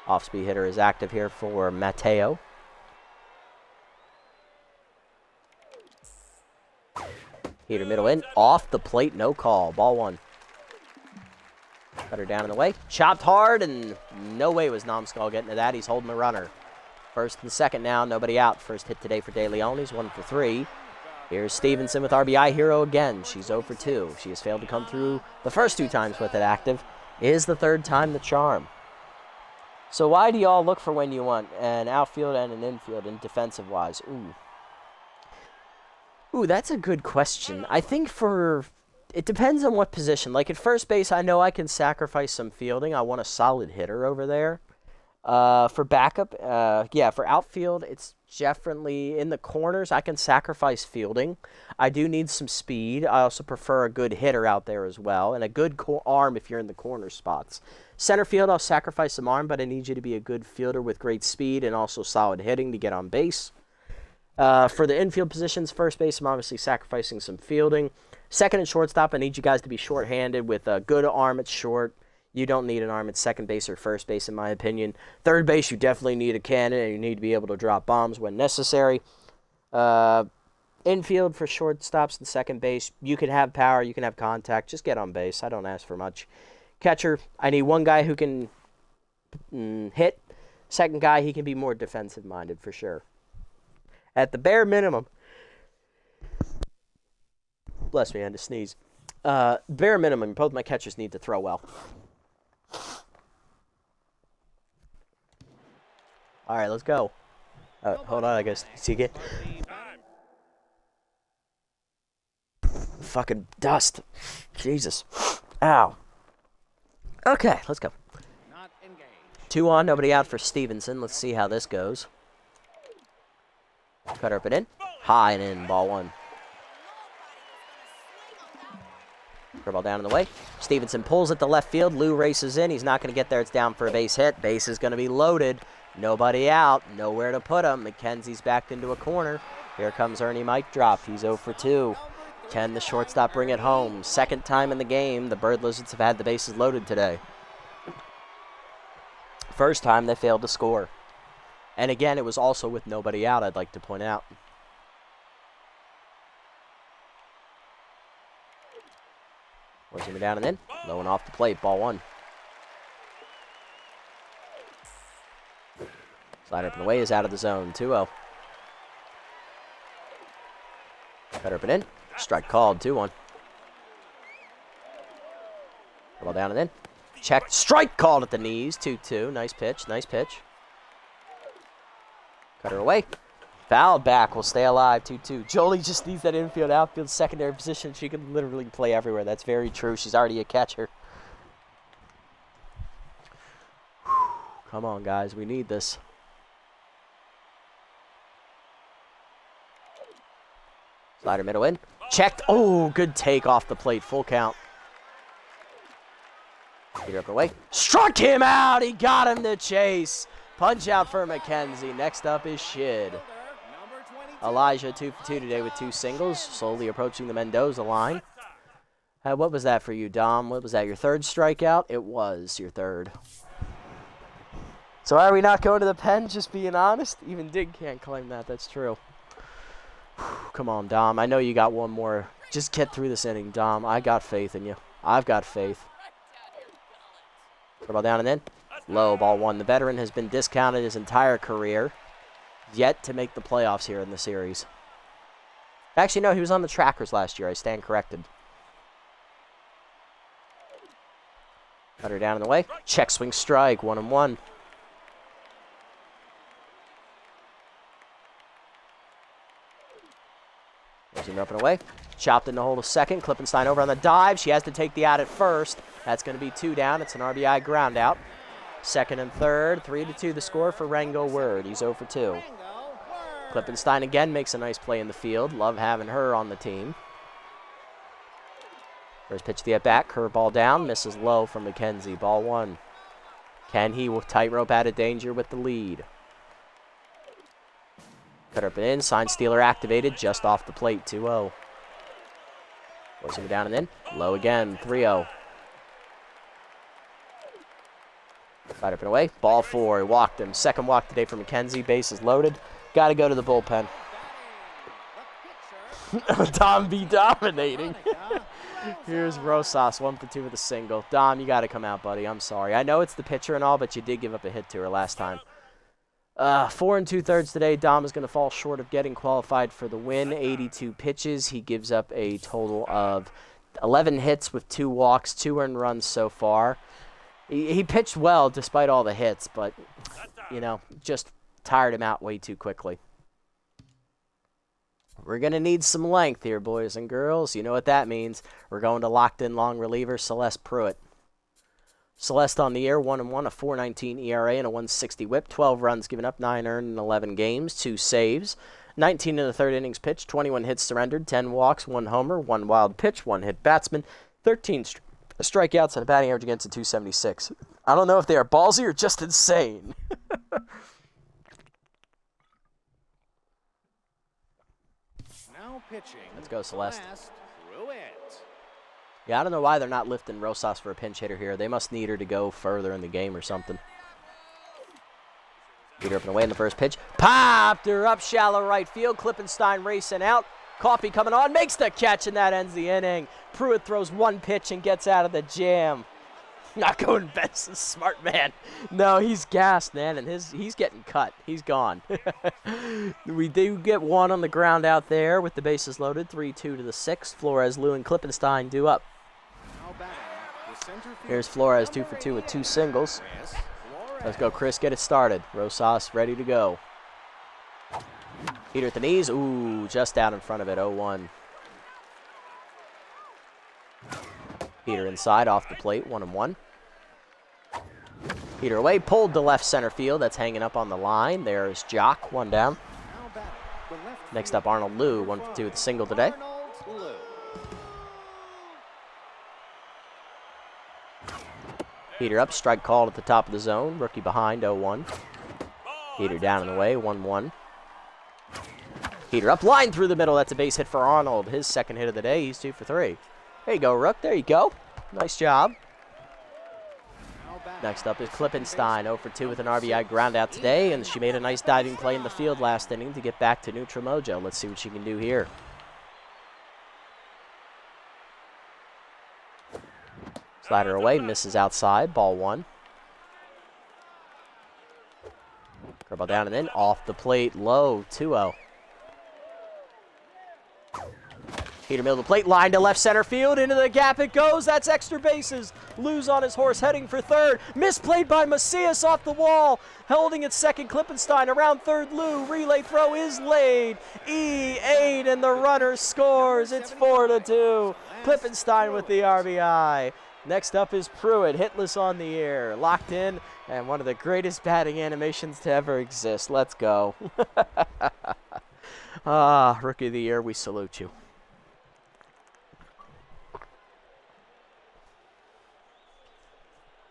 Off-speed hitter is active here for Mateo. Heater middle in. Off the plate, no call. Ball 1. Cut her down in the way. Chopped hard, and no way was Nomskull getting to that. He's holding the runner. First and second now, nobody out. First hit today for De Leon. He's 1 for 3. Here's Stevenson with RBI hero again. She's 0 for 2. She has failed to come through the first 2 times with it active. Is the 3rd time the charm. So why do y'all look for when you want an outfield and an infield in defensive-wise? Ooh, that's a good question. I think it depends on what position. Like at first base, I know I can sacrifice some fielding. I want a solid hitter over there. For backup, for outfield, it's definitely in the corners. I can sacrifice fielding. I do need some speed. I also prefer a good hitter out there as well, and a good arm if you're in the corner spots. Center field, I'll sacrifice some arm, but I need you to be a good fielder with great speed and also solid hitting to get on base. For the infield positions, first base, I'm obviously sacrificing some fielding. Second and shortstop, I need you guys to be short-handed with a good arm at short. You don't need an arm at second base or first base, in my opinion. Third base, you definitely need a cannon, and you need to be able to drop bombs when necessary. Infield for shortstops and second base. You can have power. You can have contact. Just get on base. I don't ask for much. Catcher, I need one guy who can hit. Second guy, he can be more defensive-minded for sure. At the bare minimum, bless me, I had to sneeze. Bare minimum, both my catchers need to throw well. All right, let's go. Hold on, I guess. See again? Fucking dust. Jesus. Ow. Okay, let's go. 2 on, nobody out for Stevenson. Let's see how this goes. Cutter up and in. High and in, ball 1. Curveball down in the way. Stevenson pulls it to left field. Lou races in. He's not going to get there. It's down for a base hit. Base is going to be loaded. Nobody out. Nowhere to put him. McKenzie's backed into a corner. Here comes Ernie mic drop. He's 0 for 2. Can the shortstop bring it home? Second time in the game the Bird Lizards have had the bases loaded today. First time they failed to score. And again, it was also with nobody out, I'd like to point out. Where's him down and in? Low and off the plate, ball 1. Slider up and away is out of the zone, 2-0. Cutter up and in. Strike called, 2-1. Ball down and in. Checked. Strike called at the knees, 2-2. Nice pitch, nice pitch. Cutter away. Fouled back, will stay alive, 2-2. Jolie just needs that infield, outfield, secondary position. She can literally play everywhere. That's very true. She's already a catcher. Come on, guys. We need this. Slider middle in. Checked. Oh, good take off the plate. Full count. Get up and away. Struck him out. He got him to chase. Punch out for McKenzie. Next up is Shid. Elijah 2 for 2 today with 2 singles. Slowly approaching the Mendoza line. What was that for you, Dom? What was that, your 3rd strikeout? It was your 3rd. So are we not going to the pen, just being honest? Even Dig can't claim that. That's true. Come on, Dom. I know you got one more. Just get through this inning, Dom. I got faith in you. I've got faith. Ball down and in. Low, ball 1. The veteran has been discounted his entire career. Yet to make the playoffs here in the series. Actually, no, he was on the trackers last year. I stand corrected. Cutter down in the way. Check swing strike. 1-1. Zoom up and away. Chopped in to hold a second. Klippenstein over on the dive. She has to take the out at first. That's going to be 2 down. It's an RBI ground out. Second and third. 3-2 the score for Rango Word. He's 0 for 2. Klippenstein again makes a nice play in the field. Love having her on the team. First pitch to the at-bat. Curveball down. Misses low from McKenzie. Ball 1. Can he tightrope out of danger with the lead? Cutter up and in. Sign stealer activated. Just off the plate. 2-0. Force him down and in. Low again. 3-0. Right up and away. Ball 4. He walked him. Second walk today for McKenzie. Bases loaded. Got to go to the bullpen. Dom be dominating. Here's Rosas. 1 for 2 with a single. Dom, you got to come out, buddy. I'm sorry. I know it's the pitcher and all, but you did give up a hit to her last time. 4 2/3 today. Dom is going to fall short of getting qualified for the win. 82 pitches. He gives up a total of 11 hits with 2 walks, 2 earned runs so far. He pitched well despite all the hits, but, you know, just tired him out way too quickly. We're going to need some length here, boys and girls. You know what that means. We're going to locked-in long reliever Celeste Pruitt. Celeste on the year, 1-1, a 4.19 ERA and a 1.60 whip. 12 runs given up, 9 earned in 11 games, 2 saves. 19 in the third innings pitched, 21 hits surrendered, 10 walks, 1 homer, 1 wild pitch, 1 hit batsman, 13 strikeouts, and a batting average against a 276. I don't know if they are ballsy or just insane. Now pitching. Let's go, Celeste. Pruitt. Yeah, I don't know why they're not lifting Rosas for a pinch hitter here. They must need her to go further in the game or something. Heater up and away in the first pitch. Popped her up shallow right field. Klippenstein racing out. Coffee coming on, makes the catch, and that ends the inning. Pruitt throws one pitch and gets out of the jam. Not going Benson, smart man. No, he's gassed, man, and he's getting cut. He's gone. We do get one on the ground out there with the bases loaded. 3-2 to the 6th. Flores, Lou, and Klippenstein due up. Here's Flores, 2 for 2 with 2 singles. Let's go, Chris. Get it started. Rosas ready to go. Heater at the knees. Ooh, just out in front of it. 0-1. Heater inside off the plate. 1-1. Heater away. Pulled to left center field. That's hanging up on the line. There's Jock. 1 down. Next up, Arnold Lou. 1 for 2 with a single today. Heater up, strike called at the top of the zone. Rookie behind, 0-1. Heater down and away, 1-1. Heater up, line through the middle. That's a base hit for Arnold. His second hit of the day. He's 2 for 3. There you go, Rook. There you go. Nice job. Next up is Klippenstein, 0 for 2 with an RBI ground out today, and she made a nice diving play in the field last inning to get back to neutral mojo. Let's see what she can do here. Slider away, misses outside, ball 1. Curveball down and in, off the plate, low, 2-0. Heater middle of the plate, line to left center field, into the gap it goes, that's extra bases. Lou's on his horse, heading for third. Misplayed by Macias off the wall. Holding at second, Klippenstein around third, Lou. Relay throw is laid. E8, and the runner scores. It's 4-2. Klippenstein with the RBI. Next up is Pruitt, hitless on the air, locked in, and one of the greatest batting animations to ever exist. Let's go. Rookie of the Year, we salute you.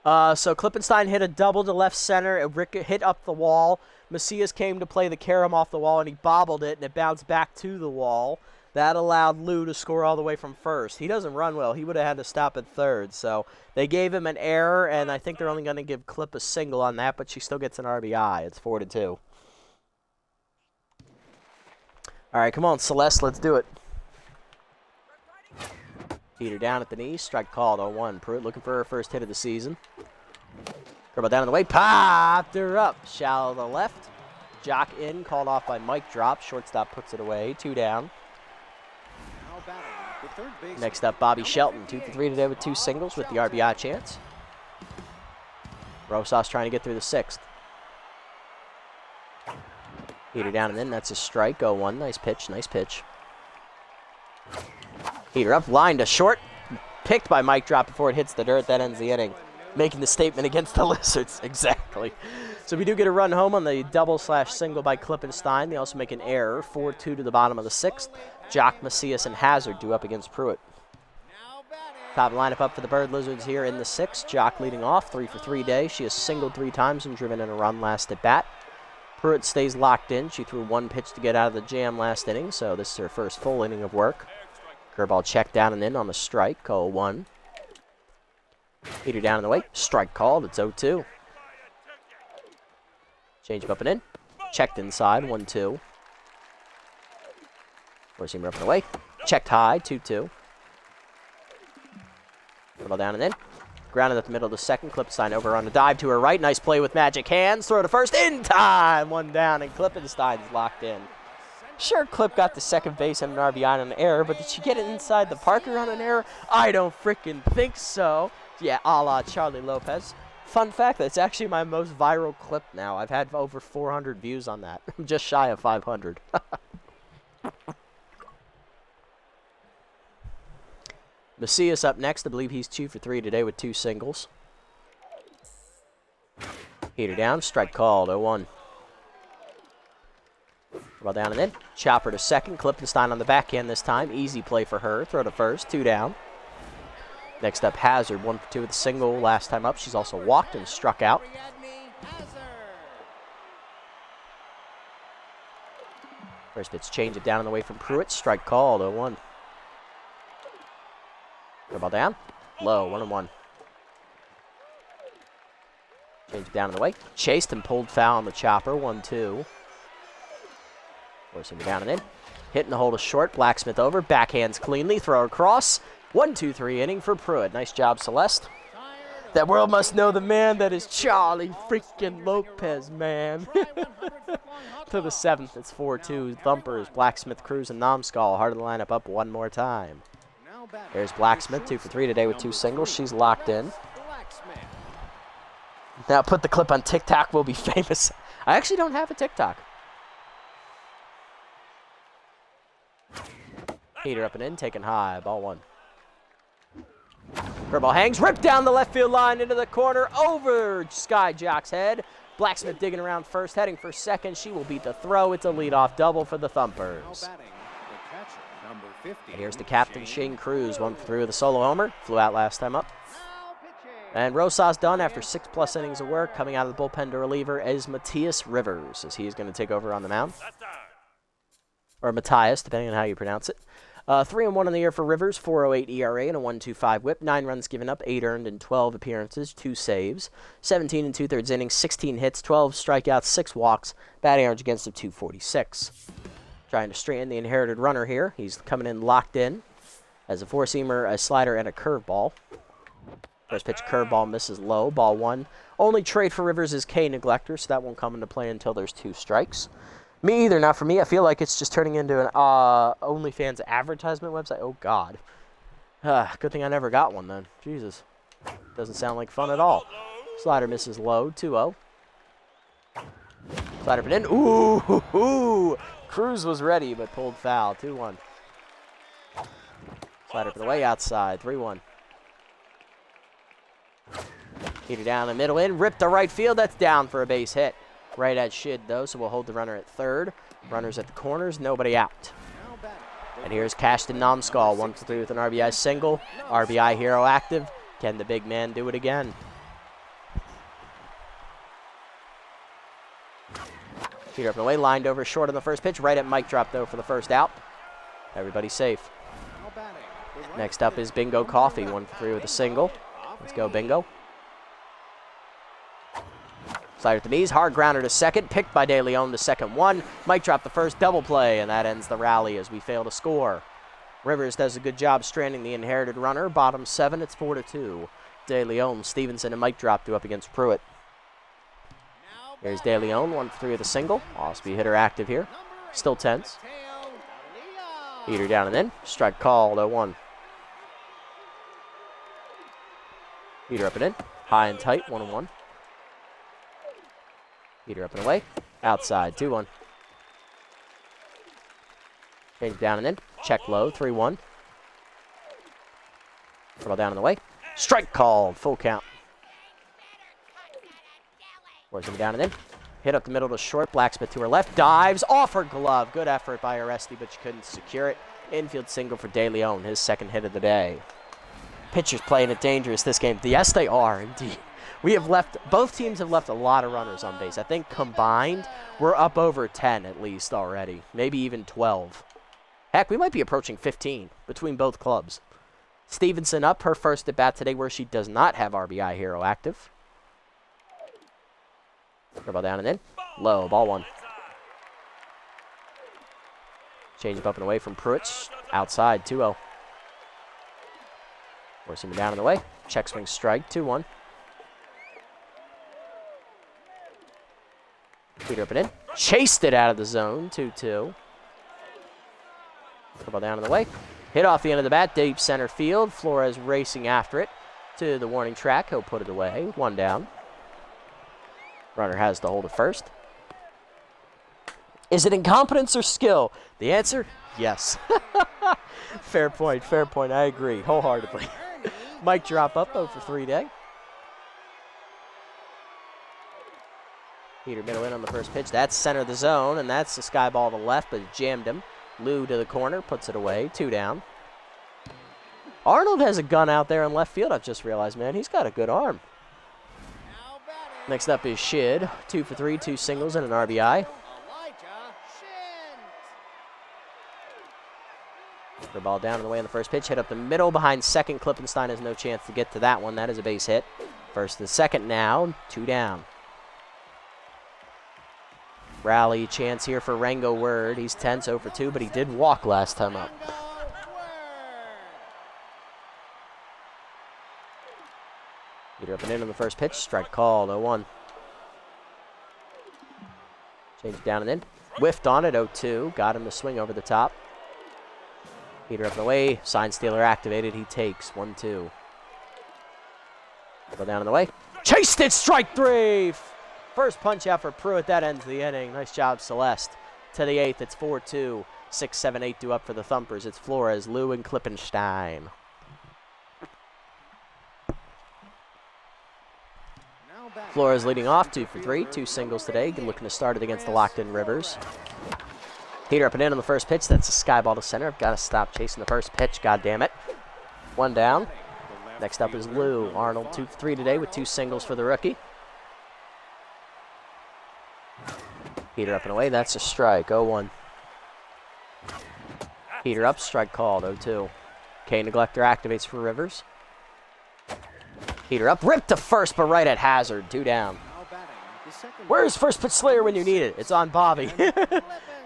So Klippenstein hit a double to left center. It hit up the wall. Macias came to play the carom off the wall, and he bobbled it, and it bounced back to the wall. That allowed Lou to score all the way from first. He doesn't run well. He would have had to stop at third. So they gave him an error, and I think they're only going to give Clip a single on that, but she still gets an RBI. It's 4-2. All right, come on, Celeste, let's do it. Heater down at the knee, strike called 0-1. Pruitt looking for her first hit of the season. Curveball down the way, popped her up. Shallow to the left. Jock in, called off by Mike Drop. Shortstop puts it away, 2 down. Next up, Bobby Shelton, 2 for 3 today with 2 singles with the RBI chance. Rosas trying to get through the 6th. Heater down and in, that's a strike, 0-1. Nice pitch, nice pitch. Heater up, line to short. Picked by Mike Drop before it hits the dirt. That ends the inning. Making the statement against the Lizards. Exactly. So we do get a run home on the double/single by Klippenstein. They also make an error. 4-2 to the bottom of the 6th. Jock, Macias, and Hazard due up against Pruitt. Top lineup up for the Bird Lizards here in the 6th. Jock leading off, 3 for 3 day. She has singled 3 times and driven in a run last at bat. Pruitt stays locked in. She threw 1 pitch to get out of the jam last inning, so this is her first full inning of work. Curveball checked down and in on the strike, 0-1. Heater down in the way, strike called, it's 0-2. Change up and in, checked inside, 1-2. Four-seamer up and away, checked high, 2-2. Curveball down and in, grounded at the middle of the 2nd. Klippenstein over on the dive to her right, nice play with magic hands, throw to first, in time, 1 down, and Klippenstein's locked in. Sure, Clip got the second base and an RBI on an error, but did she get it inside the Parker on an error? I don't freaking think so. Yeah, a la Charlie Lopez. Fun fact, that's actually my most viral clip now. I've had over 400 views on that. I'm just shy of 500. Macias up next. I believe he's 2 for 3 today with 2 singles. Heater down, strike called, 0-1. Well down and in. Chopper to 2nd. Klippenstein on the backhand this time. Easy play for her. Throw to first. 2 down. Next up, Hazard. 1 for 2 with a single. Last time up, she's also walked and struck out. First pitch, change it down and away from Pruitt. Strike called. 0-1. Ball down. Low. 1-1. Change down in the way. Chased and pulled foul on the chopper. 1-2. Forcing it down and in. Hitting the hold of short. Blacksmith over. Backhands cleanly. Throw across. 1-2-3 inning for Pruitt. Nice job, Celeste. That world must know the man that is Charlie freaking Lopez, man. To the 7th, it's 4-2. Thumpers, Blacksmith, Cruz, and Nomskull. Heart of the lineup up one more time. There's Blacksmith, 2 for 3 today with 2 singles. She's locked in. Now put the clip on TikTok. We'll be famous. I actually don't have a TikTok. Heater up and in, taken high. Ball 1. Curveball hangs, ripped down the left field line into the corner, over Sky Jock's head. Blacksmith digging around first, heading for second. She will beat the throw. It's a leadoff double for the Thumpers. And here's the captain, Shane Cruz, 1 for 3 with a solo homer. Flew out last time up. And Rosas done after 6+ innings of work. Coming out of the bullpen to reliever is Matthias Rivers, as he's going to take over on the mound. Or Matthias, depending on how you pronounce it. 3-1 in the year for Rivers, 4.08 ERA and a 1.25 WHIP. 9 runs given up, 8 earned in 12 appearances, 2 saves, 17 2/3 innings, 16 hits, 12 strikeouts, 6 walks. Batting average against him 246. Trying to straighten the inherited runner here. He's coming in locked in as a 4-seamer, a slider, and a curveball. First pitch curveball misses low. Ball 1. Only trade for Rivers is K Neglector, so that won't come into play until there's 2 strikes. Me either. Not for me. I feel like it's just turning into an OnlyFans advertisement website. Oh, God. Good thing I never got one then. Jesus. Doesn't sound like fun at all. Slider misses low. 2-0. Slider put in. Ooh. Cruz was ready, but pulled foul. 2-1. Slider put away outside. 3-1. Heater down the middle in. Ripped to right field. That's down for a base hit. Right at Shid, though, so we'll hold the runner at third. Runners at the corners, nobody out. And here's Cashton Nomskull, 1 for 3 with an RBI single. RBI hero active. Can the big man do it again? Heater up and away, lined over short on the first pitch. Right at mic drop, though, for the first out. Everybody's safe. Next up is Bingo Coffee, 1 for 3 with a single. Let's go, Bingo. Slider to knees, hard grounder to second, picked by De Leon, the second one. Might drop the first double play, and that ends the rally as we fail to score. Rivers does a good job stranding the inherited runner. Bottom 7, it's 4-2. De Leon, Stevenson, and Mike drop two up against Pruitt. Here's De Leon, 1 for 3 with a single. Osby hitter active here. Still tense. Heater down and in. Strike called, 0-1. Heater up and in. High and tight, 1-1. Heater up and away. Outside, 2-1. Change down and in. Check low, 3-1. Throw down and away. Strike called, full count. Forcing down and in. Hit up the middle to short. Blacksmith to her left. Dives off her glove. Good effort by Aresti, but she couldn't secure it. Infield single for De Leon, his second hit of the day. Pitchers playing it dangerous this game. Yes, they are, indeed. Both teams have left a lot of runners on base. I think combined, we're up over 10 at least already. Maybe even 12. Heck, we might be approaching 15 between both clubs. Stevenson up her first at bat today where she does not have RBI hero active. Ball down and in. Low, ball 1. Change up and away from Pruitt. Outside, 2-0. Forcing him down and away. Check swing strike, 2-1. Heater up and in. Chased it out of the zone, 2-2. Ball down and away. Hit off the end of the bat, deep center field. Flores racing after it to the warning track. He'll put it away, 1 down. Runner has to hold it first. Is it incompetence or skill? The answer, yes. Fair point, I agree wholeheartedly. Mike drop up 0 for 3 day. Heater middle in on the first pitch. That's center of the zone, and that's the sky ball to the left, but it jammed him. Lou to the corner, puts it away, 2 down. Arnold has a gun out there in left field, I've just realized, man. He's got a good arm. Next up is Shid, 2 for 3, 2 singles and an RBI. The ball down and away on the first pitch, hit up the middle behind second. Klippenstein has no chance to get to that one. That is a base hit. First and second now, 2 down. Rally chance here for Rango Word. He's tense over 2, but he did walk last time up. Peter up and in on the first pitch. Strike called, 0-1. Change it down and in. Whiffed on it, 0-2. Got him to swing over the top. Peter up and away. Sign stealer activated. He takes 1-2. Go down and away. Chased it, strike 3. First punch out for Pruitt. That ends the inning. Nice job, Celeste. To the 8th, it's 4-2. 6, 7, 8 due up for the Thumpers. It's Flores, Lou, and Klippenstein. Flores leading off, 2 for 3. 2 singles today. Looking to start it against the locked-in Rivers. Peter up and in on the first pitch. That's a sky ball to center. I've got to stop chasing the first pitch. God damn it. 1 down. Next up is Lou. Arnold 2 for 3 today with 2 singles for the rookie. Peter up and away. That's a strike. 0-1. Peter up. Strike called. 0-2. K Neglector activates for Rivers. Peter up. Ripped to first, but right at hazard. 2 down. Where's first pitch Slayer when you need it? It's on Bobby.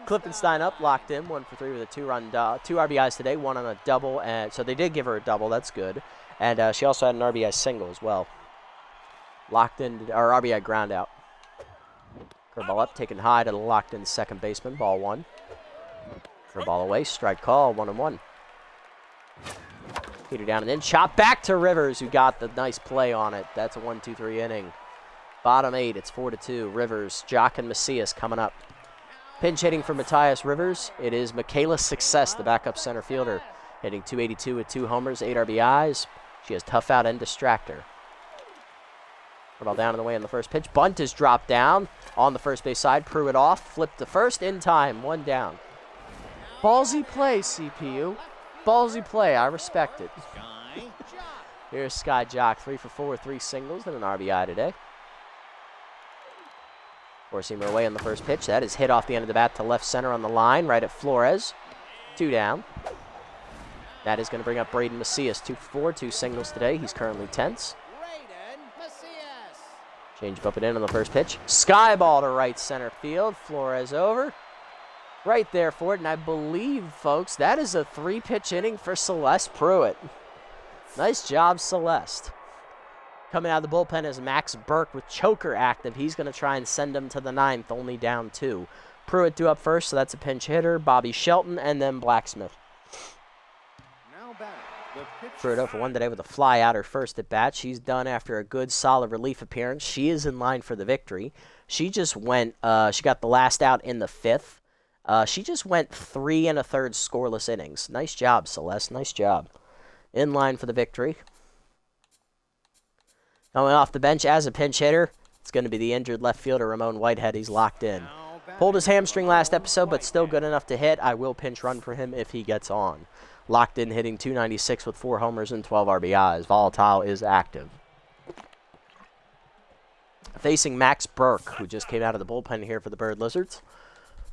Klippenstein up. Locked in. 1 for 3 with a 2-run, 2 RBIs today. 1 on a double. And so they did give her a double. That's good. And she also had an RBI single as well. Locked in, or RBI ground out. Curveball up, taken high to the locked in second baseman. Ball 1. Curveball away, strike call, 1-1. Peter down and in, chop back to Rivers, who got the nice play on it. That's a 1-2-3 inning. Bottom 8, it's 4-2. Rivers, Jock, and Macias coming up. Pinch hitting for Matthias Rivers. It is Michaela Success, the backup center fielder, hitting .282 with 2 homers, 8 RBIs. She has tough out and distractor. Ball down and away on the first pitch. Bunt is dropped down on the first base side. Pruitt off. Flip to first in time. 1 down. Ballsy play, CPU. Ballsy play. I respect it. Here's Sky Jock. 3 for 4 with 3 singles and an RBI today. Four-seamer away on the first pitch. That is hit off the end of the bat to left center on the line. Right at Flores. 2 down. That is going to bring up Braden Macias. 2 for 4. 2 singles today. He's currently tense. Change up and in on the first pitch. Sky ball to right center field. Flores over. Right there for it. And I believe, folks, that is a 3-pitch inning for Celeste Pruitt. Nice job, Celeste. Coming out of the bullpen is Max Burke with choker active. He's going to try and send him to the 9th, only down 2. Pruitt due up first, so that's a pinch hitter. Bobby Shelton, and then Blacksmith. Pruitt up for 1 today with a fly out her first at bat. She's done after a good, solid relief appearance. She is in line for the victory. She just went, she got the last out in the 5th. She just went 3 1/3 scoreless innings. Nice job, Celeste. Nice job. In line for the victory. Coming off the bench as a pinch hitter, it's going to be the injured left fielder, Ramon Whitehead. He's locked in. Pulled his hamstring last episode, but still good enough to hit. I will pinch run for him if he gets on. Locked in, hitting .296 with 4 homers and 12 RBIs. Volatile is active. Facing Max Burke, who just came out of the bullpen here for the Bird Lizards.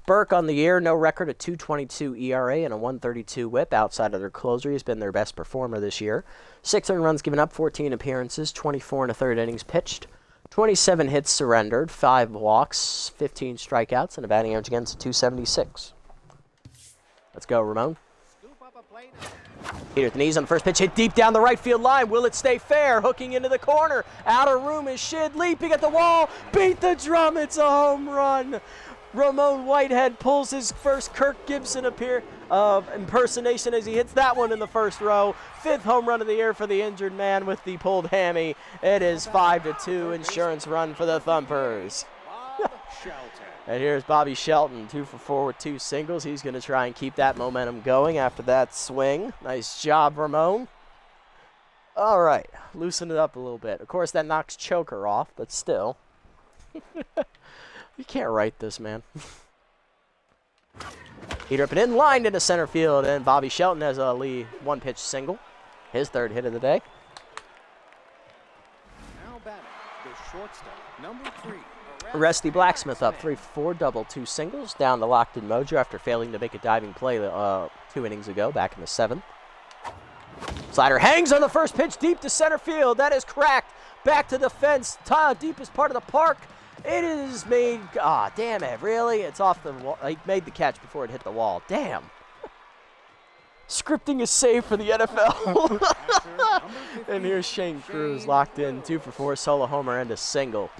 Burke on the year, no record, a 2.22 ERA and a 1.32 WHIP. Outside of their closer, he's been their best performer this year. 6 earned runs given up, 14 appearances, 24 1/3 innings pitched, 27 hits surrendered, 5 walks, 15 strikeouts, and a batting average against a .276. Let's go, Ramon. Peter at the knees on the first pitch, hit deep down the right field line. Will it stay fair? Hooking into the corner. Outer room is Shid, leaping at the wall. Beat the drum, it's a home run. Ramon Whitehead pulls his first Kirk Gibson impersonation as he hits that one in the first row. 5th home run of the year for the injured man with the pulled hammy. It is 5-2 insurance run for the Thumpers. And here's Bobby Shelton, 2 for 4 with 2 singles. He's going to try and keep that momentum going after that swing. Nice job, Ramon. All right, loosen it up a little bit. Of course, that knocks choker off, but still. You can't write this, man. Peter up and in, lined into center field, and Bobby Shelton has a lead 1-pitch single. His 3rd hit of the day. Now batting, the shortstop, number 3. Rusty Blacksmith up 3 for 4, double 2 singles, down to locked in Mojo after failing to make a diving play 2 innings ago, back in the 7th. Slider hangs on the first pitch, deep to center field. That is cracked. Back to the fence, deepest part of the park. It is made. Ah, damn it! Really? It's off the wall. He made the catch before it hit the wall. Damn. Scripting is safe for the NFL. And here's Shane Cruz locked in, 2 for 4, solo homer and a single.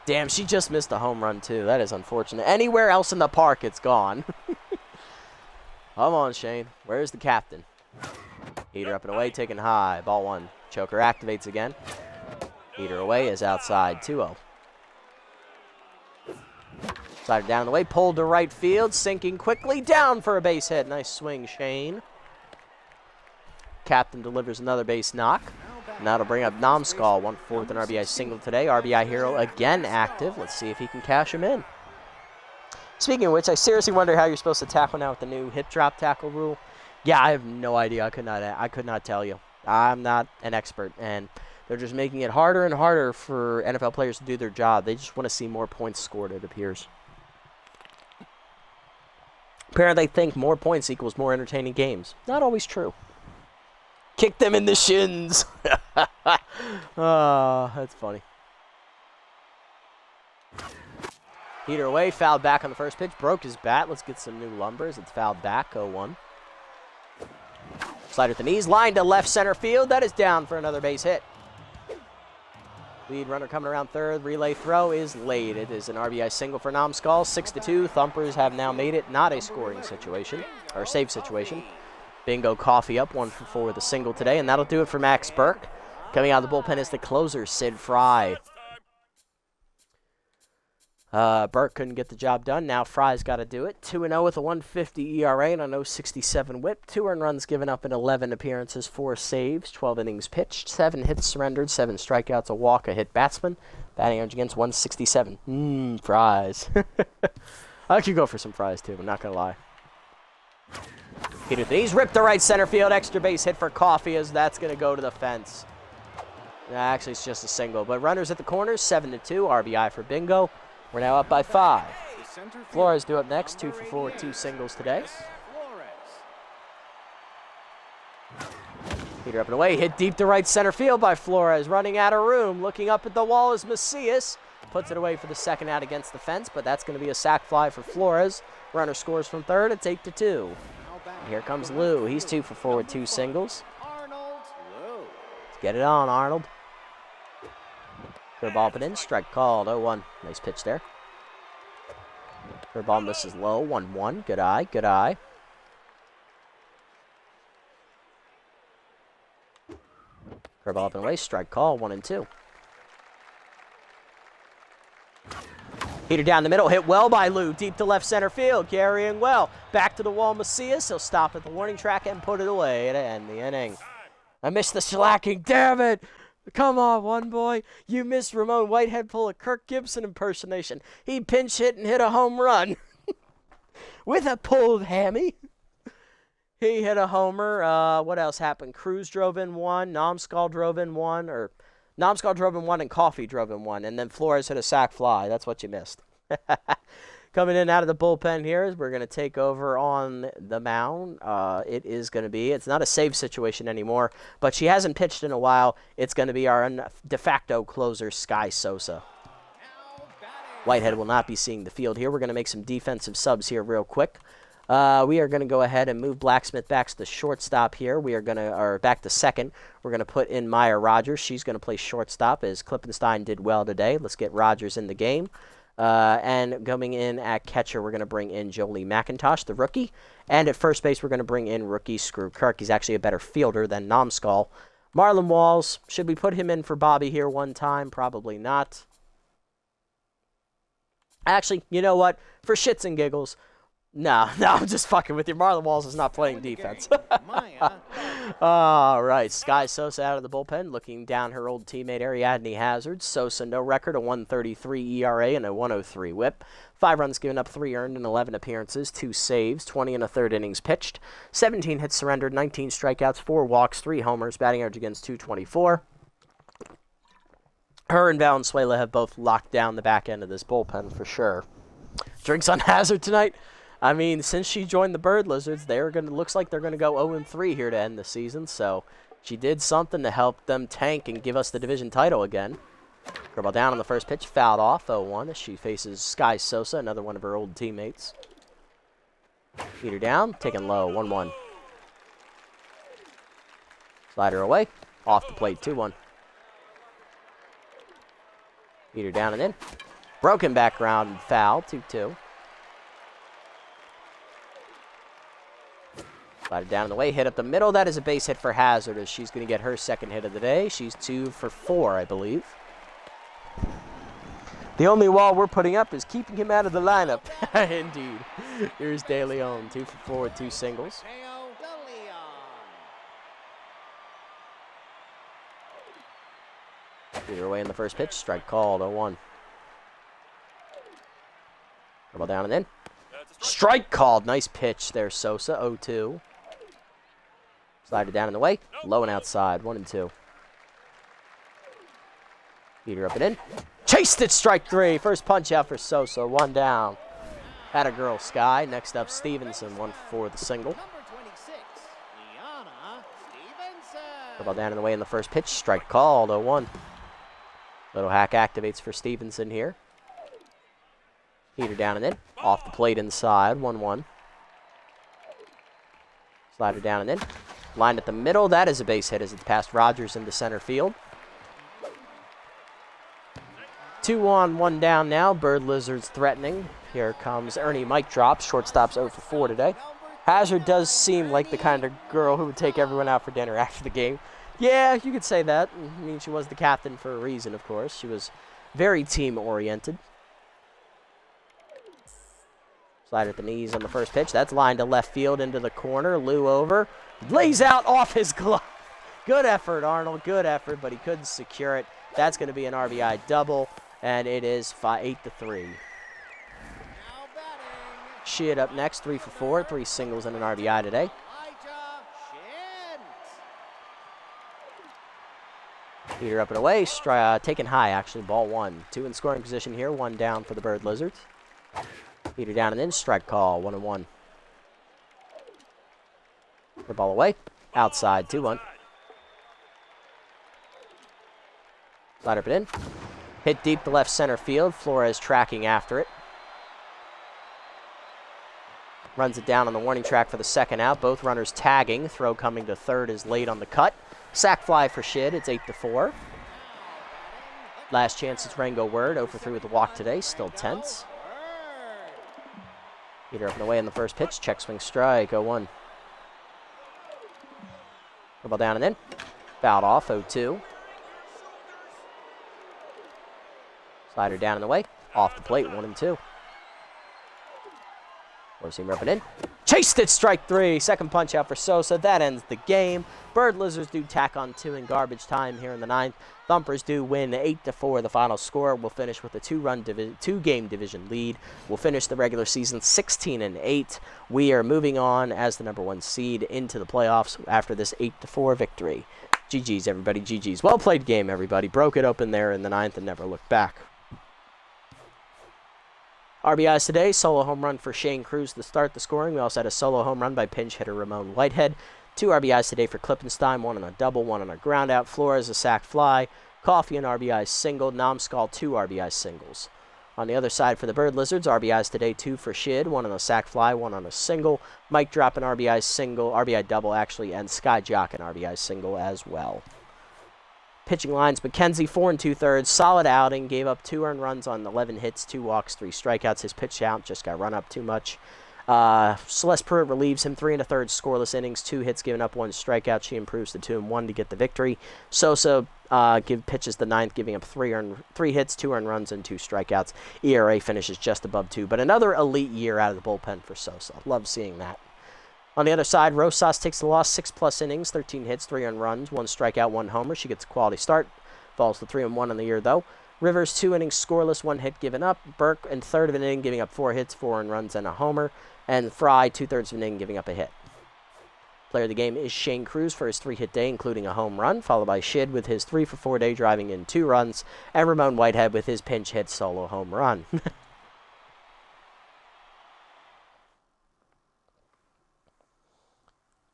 Damn, she just missed a home run too. That is unfortunate. Anywhere else in the park, it's gone. Come on, Shane. Where's the captain? Heater up and away, taken high. Ball 1. Choker activates again. Heater away is outside, 2-0. Slider down the way, pulled to right field, sinking quickly, down for a base hit. Nice swing, Shane. Captain delivers another base knock. And that'll bring up Namskal, 1/4 an RBI single today. RBI hero again active. Let's see if he can cash him in. Speaking of which, I seriously wonder how you're supposed to tackle now with the new hip drop tackle rule. Yeah, I have no idea. I could not tell you. I'm not an expert, and they're just making it harder and harder for NFL players to do their job. They just want to see more points scored, it appears. Apparently they think more points equals more entertaining games. Not always true. Kick them in the shins. Oh, that's funny. Heater away, fouled back on the first pitch. Broke his bat. Let's get some new lumbers. It's fouled back, 0-1. Slider at the knees, line to left center field. That is down for another base hit. Lead runner coming around third. Relay throw is laid. It is an RBI single for Namskal. 6-2. Thumpers have now made it not a scoring situation, or save situation. Bingo Coffee up 1 for 4 with a single today, and that'll do it for Max Burke. Coming out of the bullpen is the closer, Sid Fry. Burke couldn't get the job done. Now Fry's got to do it. 2-0 with a 1.50 ERA and a 0.67 whip. 2 earned runs given up in 11 appearances, 4 saves, 12 innings pitched, 7 hits surrendered, 7 strikeouts, a walk, a hit batsman. Batting average against 167. Fries. I could go for some fries too, I'm not going to lie. He's ripped to right center field. Extra base hit for Coffee as that's going to go to the fence. Actually, it's just a single. But runners at the corners, 7-2. RBI for Bingo. We're now up by 5. Flores due up next, 2 for 4, 2 singles today. Heater up and away, hit deep to right center field by Flores. Running out of room, looking up at the wall is Macias. Puts it away for the second out against the fence, but that's going to be a sac fly for Flores. Runner scores from third, it's 8-2. Here comes Lou. He's 2 for 4 with 2 singles. Let's get it on, Arnold. Curveball up and in. Strike called. 0-1. Nice pitch there. Curveball misses low. 1-1. Good eye. Good eye. Curveball up and away. Strike call. 1-2. Heater down the middle, hit well by Lou, deep to left center field, carrying well. Back to the wall, Macias. He'll stop at the warning track and put it away to end the inning. I missed the shellacking, damn it! Come on, one boy. You missed Ramon Whitehead pull a Kirk Gibson impersonation. He pinch hit and hit a home run. With a pulled hammy. He hit a homer. What else happened? Cruz drove in 1, Namskal drove in 1, or Namskal drove in 1 and Coffee drove in 1, and then Flores hit a sac fly. That's what you missed. Coming in out of the bullpen here, we're going to take over on the mound. It is going to be, it's not a save situation anymore, but she hasn't pitched in a while. It's going to be our de facto closer, Sky Sosa. Whitehead will not be seeing the field here. We're going to make some defensive subs here real quick. We are going to go ahead and move Blacksmith back to the shortstop here. We are going to, or back to second. We're going to put in Maya Rogers. She's going to play shortstop as Klippenstein did well today. Let's get Rogers in the game. And coming in at catcher, we're going to bring in Jolie McIntosh, the rookie. And at first base, we're going to bring in rookie Screw Kirk. He's actually a better fielder than Namskal. Marlon Walls, should we put him in for Bobby here one time? Probably not. Actually, you know what? For shits and giggles, no, I'm just fucking with you. Marlon Walls is not playing defense. All right, Sky Sosa out of the bullpen, looking down her old teammate Ariadne Hazard. Sosa, no record, a 1.33 ERA and a 1.03 whip. 5 runs given up, 3 earned in 11 appearances, 2 saves, 20 and a third innings pitched, 17 hits surrendered, 19 strikeouts, 4 walks, 3 homers, batting average against .224. Her and Valenzuela have both locked down the back end of this bullpen for sure. Drinks on Hazard tonight. I mean, since she joined the Bird Lizards, looks like they're gonna go 0-3 here to end the season. So she did something to help them tank and give us the division title again. Dribble down on the first pitch, fouled off 0-1 as she faces Sky Sosa, another one of her old teammates. Beat her down, taken low, 1-1. Slider away, off the plate, 2-1. Beat her down and in. Broken background foul, 2-2. Slider down in the way, hit up the middle. That is a base hit for Hazard as she's going to get her second hit of the day. She's 2 for 4, I believe. The only wall we're putting up is keeping him out of the lineup. Indeed. Here's De Leon, 2 for 4 with 2 singles. Beat her away in the first pitch. Strike called, 0-1. Dribble down and in. Strike called. Nice pitch there, Sosa, 0-2. Slider down in the way. Low and outside, 1-2. Beat her up and in. Chased it, strike 3. First punch out for Sosa, 1 down. Had a girl, Sky. Next up, Stevenson, 1 for 4 with a single. Dribble down in the way in the first pitch. Strike called, 0-1. Little hack activates for Stevenson here. Heater down and in. Off the plate inside, 1-1. Slider down and in. Lined at the middle. That is a base hit as it's passed Rogers into center field. 2 on, 1 down now. Bird Lizards threatening. Here comes Ernie. Mike drops. Shortstop's 0 for 4 today. Hazard does seem like the kind of girl who would take everyone out for dinner after the game. Yeah, you could say that. I mean, she was the captain for a reason, of course. She was very team-oriented. Slide at the knees on the first pitch. That's lined to left field into the corner. Lou over. Lays out off his glove. Good effort, Arnold. Good effort, but he couldn't secure it. That's going to be an RBI double, and it is 8-3. Shid up next, 3 for 4. 3 singles and an RBI today. Peter up and away, taken high, actually, ball 1. 2 in scoring position here, 1 down for the Bird Lizards. Peter down and in, strike call, 1-1. The ball away, outside, 2-1. Slide up and in. Hit deep to left center field, Flores tracking after it. Runs it down on the warning track for the second out. Both runners tagging. Throw coming to third is late on the cut. Sack fly for Shid. It's 8-4. Last chance it's Rango Word. 0 for 3 with the walk today. Still tense. Peter up and away in the first pitch. Check swing strike. 0-1. Ball down and in. Fouled off. 0-2. Slider down in the way. Off the plate. 1-2. Four-seamer up and in. Chased it, strike 3. Second punch out for Sosa. That ends the game. Bird Lizards do tack on 2 in garbage time here in the 9th. Thumpers do win 8-4 the final score. We'll finish with a 2-game division lead. We'll finish the regular season 16-8. We are moving on as the #1 seed into the playoffs after this 8-4 victory. GG's, everybody. GG's. Well played game, everybody. Broke it open there in the 9th and never looked back. RBIs today, solo home run for Shane Cruz to start the scoring. We also had a solo home run by pinch hitter Ramon Whitehead. 2 RBIs today for Klippenstein, 1 on a double, 1 on a ground out. Flores a sac fly. Coffee an RBI single. Namskal 2 RBI singles. On the other side for the Bird Lizards, RBIs today 2 for Shid, 1 on a sac fly, 1 on a single. Mike drop an RBI single, RBI double actually, and Sky Jock an RBI single as well. Pitching lines, McKenzie 4 2/3, solid outing, gave up 2 earned runs on 11 hits, 2 walks, 3 strikeouts. His pitch count just got run up too much. Celeste Pruitt relieves him 3 1/3 scoreless innings, 2 hits given up, 1 strikeout. She improves to 2-1 to get the victory. Sosa pitches the 9th, giving up 3 hits, 2 earned runs, and 2 strikeouts. ERA finishes just above 2, but another elite year out of the bullpen for Sosa. Love seeing that. On the other side, Rosas takes the loss, 6+ innings, 13 hits, 3 earned runs, 1 strikeout, 1 homer. She gets a quality start. Falls to 3-1 on the year, though. Rivers, 2 innings, scoreless, 1 hit given up. Burke, in third of an inning, giving up 4 hits, 4 earned runs, and a homer. And Fry, 2/3 of an inning, giving up a hit. Player of the game is Shane Cruz for his 3-hit day, including a home run, followed by Shid with his 3 for 4 day, driving in 2 runs, and Ramon Whitehead with his pinch hit solo home run.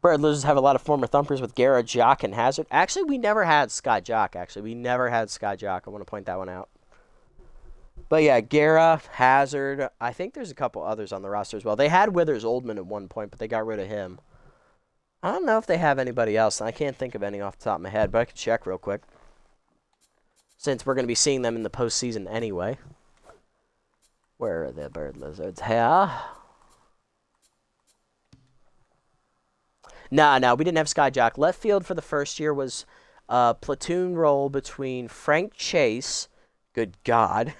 Bird losers have a lot of former Thumpers with Guerra, Jock, and Hazard. Actually, we never had Sky Jock, actually. We never had Sky Jock. I want to point that one out. But yeah, Guerra, Hazard. I think there's a couple others on the roster as well. They had Withers Oldman at one point, but they got rid of him. I don't know if they have anybody else. I can't think of any off the top of my head, but I can check real quick. Since we're going to be seeing them in the postseason anyway. Where are the Bird Lizards? Here. No, we didn't have Skyjock. Left field for the first year was a platoon role between Frank Chase, good God,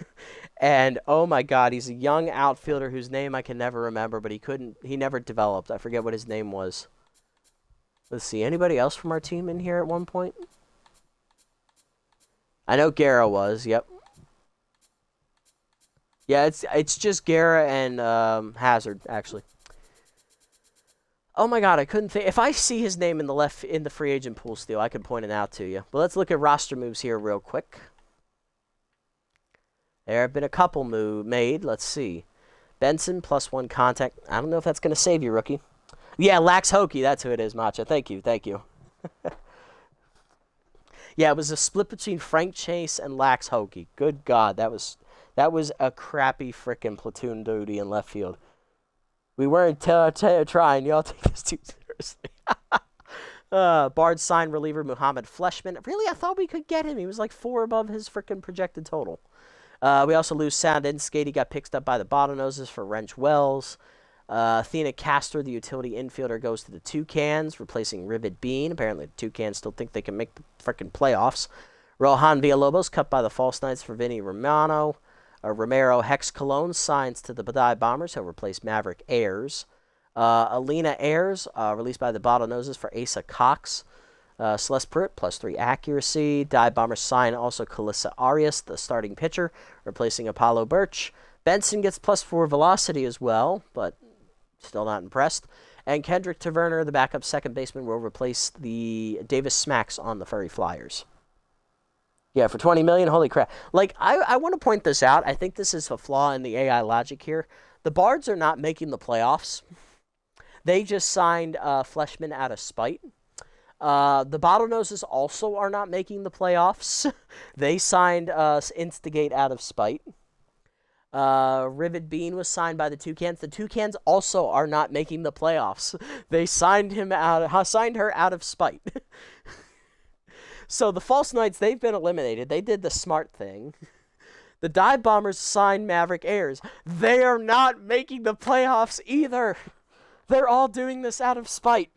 and oh my God, he's a young outfielder whose name I can never remember, but he never developed. I forget what his name was. Let's see, anybody else from our team in here at one point? I know Guerra was, yep. Yeah, it's just Guerra and Hazard, actually. Oh my God, I couldn't think. If I see his name in the free agent pool still, I could point it out to you. But let's look at roster moves here real quick. There have been a couple made. Let's see. Benson, +1 contact. I don't know if that's going to save you, rookie. Yeah, Lax Hokey. That's who it is, Matcha. Thank you. Yeah, it was a split between Frank Chase and Lax Hokey. Good God, that was a crappy frickin' platoon duty in left field. We weren't trying. Y'all take this too seriously. Bard signed reliever Muhammad Fleshman. Really, I thought we could get him. He was like 4 above his frickin' projected total. We also lose Sound and Skate. He got picked up by the Bottlenoses for Wrench Wells. Athena Castor, the utility infielder, goes to the Toucans, replacing Rivet Bean. Apparently, the Toucans still think they can make the frickin' playoffs. Rohan Villalobos, cut by the False Knights for Vinny Romano. Romero Hex Cologne signs to the Badai Bombers. He'll replace Maverick Ayers. Alina Ayers, released by the Bottlenoses for Asa Cox. Celeste Pruitt, +3 accuracy. Dive Bombers sign also Calissa Arias, the starting pitcher, replacing Apollo Birch. Benson gets +4 velocity as well, but still not impressed. And Kendrick Taverner, the backup second baseman, will replace the Davis Smacks on the Furry Flyers. Yeah, for $20 million, holy crap. Like, I want to point this out. I think this is a flaw in the AI logic here. The Bards are not making the playoffs. They just signed Fleshman out of spite. The Bottlenoses also are not making the playoffs. They signed Instigate out of spite. Rivet Bean was signed by the Toucans. The Toucans also are not making the playoffs. They signed her out of spite. So the False Knights, they've been eliminated. They did the smart thing. The Dive Bombers signed Maverick Ayers. They are not making the playoffs either. They're all doing this out of spite.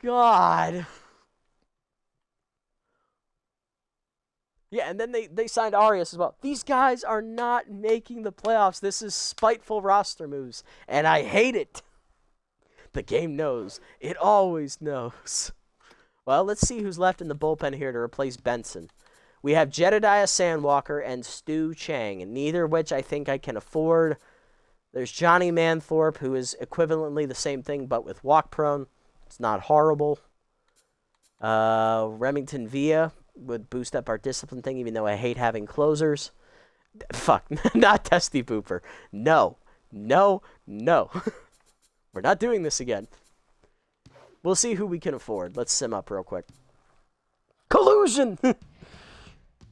God. Yeah, and then they signed Arias as well. These guys are not making the playoffs. This is spiteful roster moves, and I hate it. The game knows. It always knows. Well, let's see who's left in the bullpen here to replace Benson. We have Jedediah Sandwalker and Stu Chang, and neither of which I think I can afford. There's Johnny Manthorpe, who is equivalently the same thing, but with walk prone. It's not horrible. Remington Villa would boost up our discipline thing, even though I hate having closers. Fuck, not Testy Pooper. No. We're not doing this again. We'll see who we can afford. Let's sim up real quick. Collusion!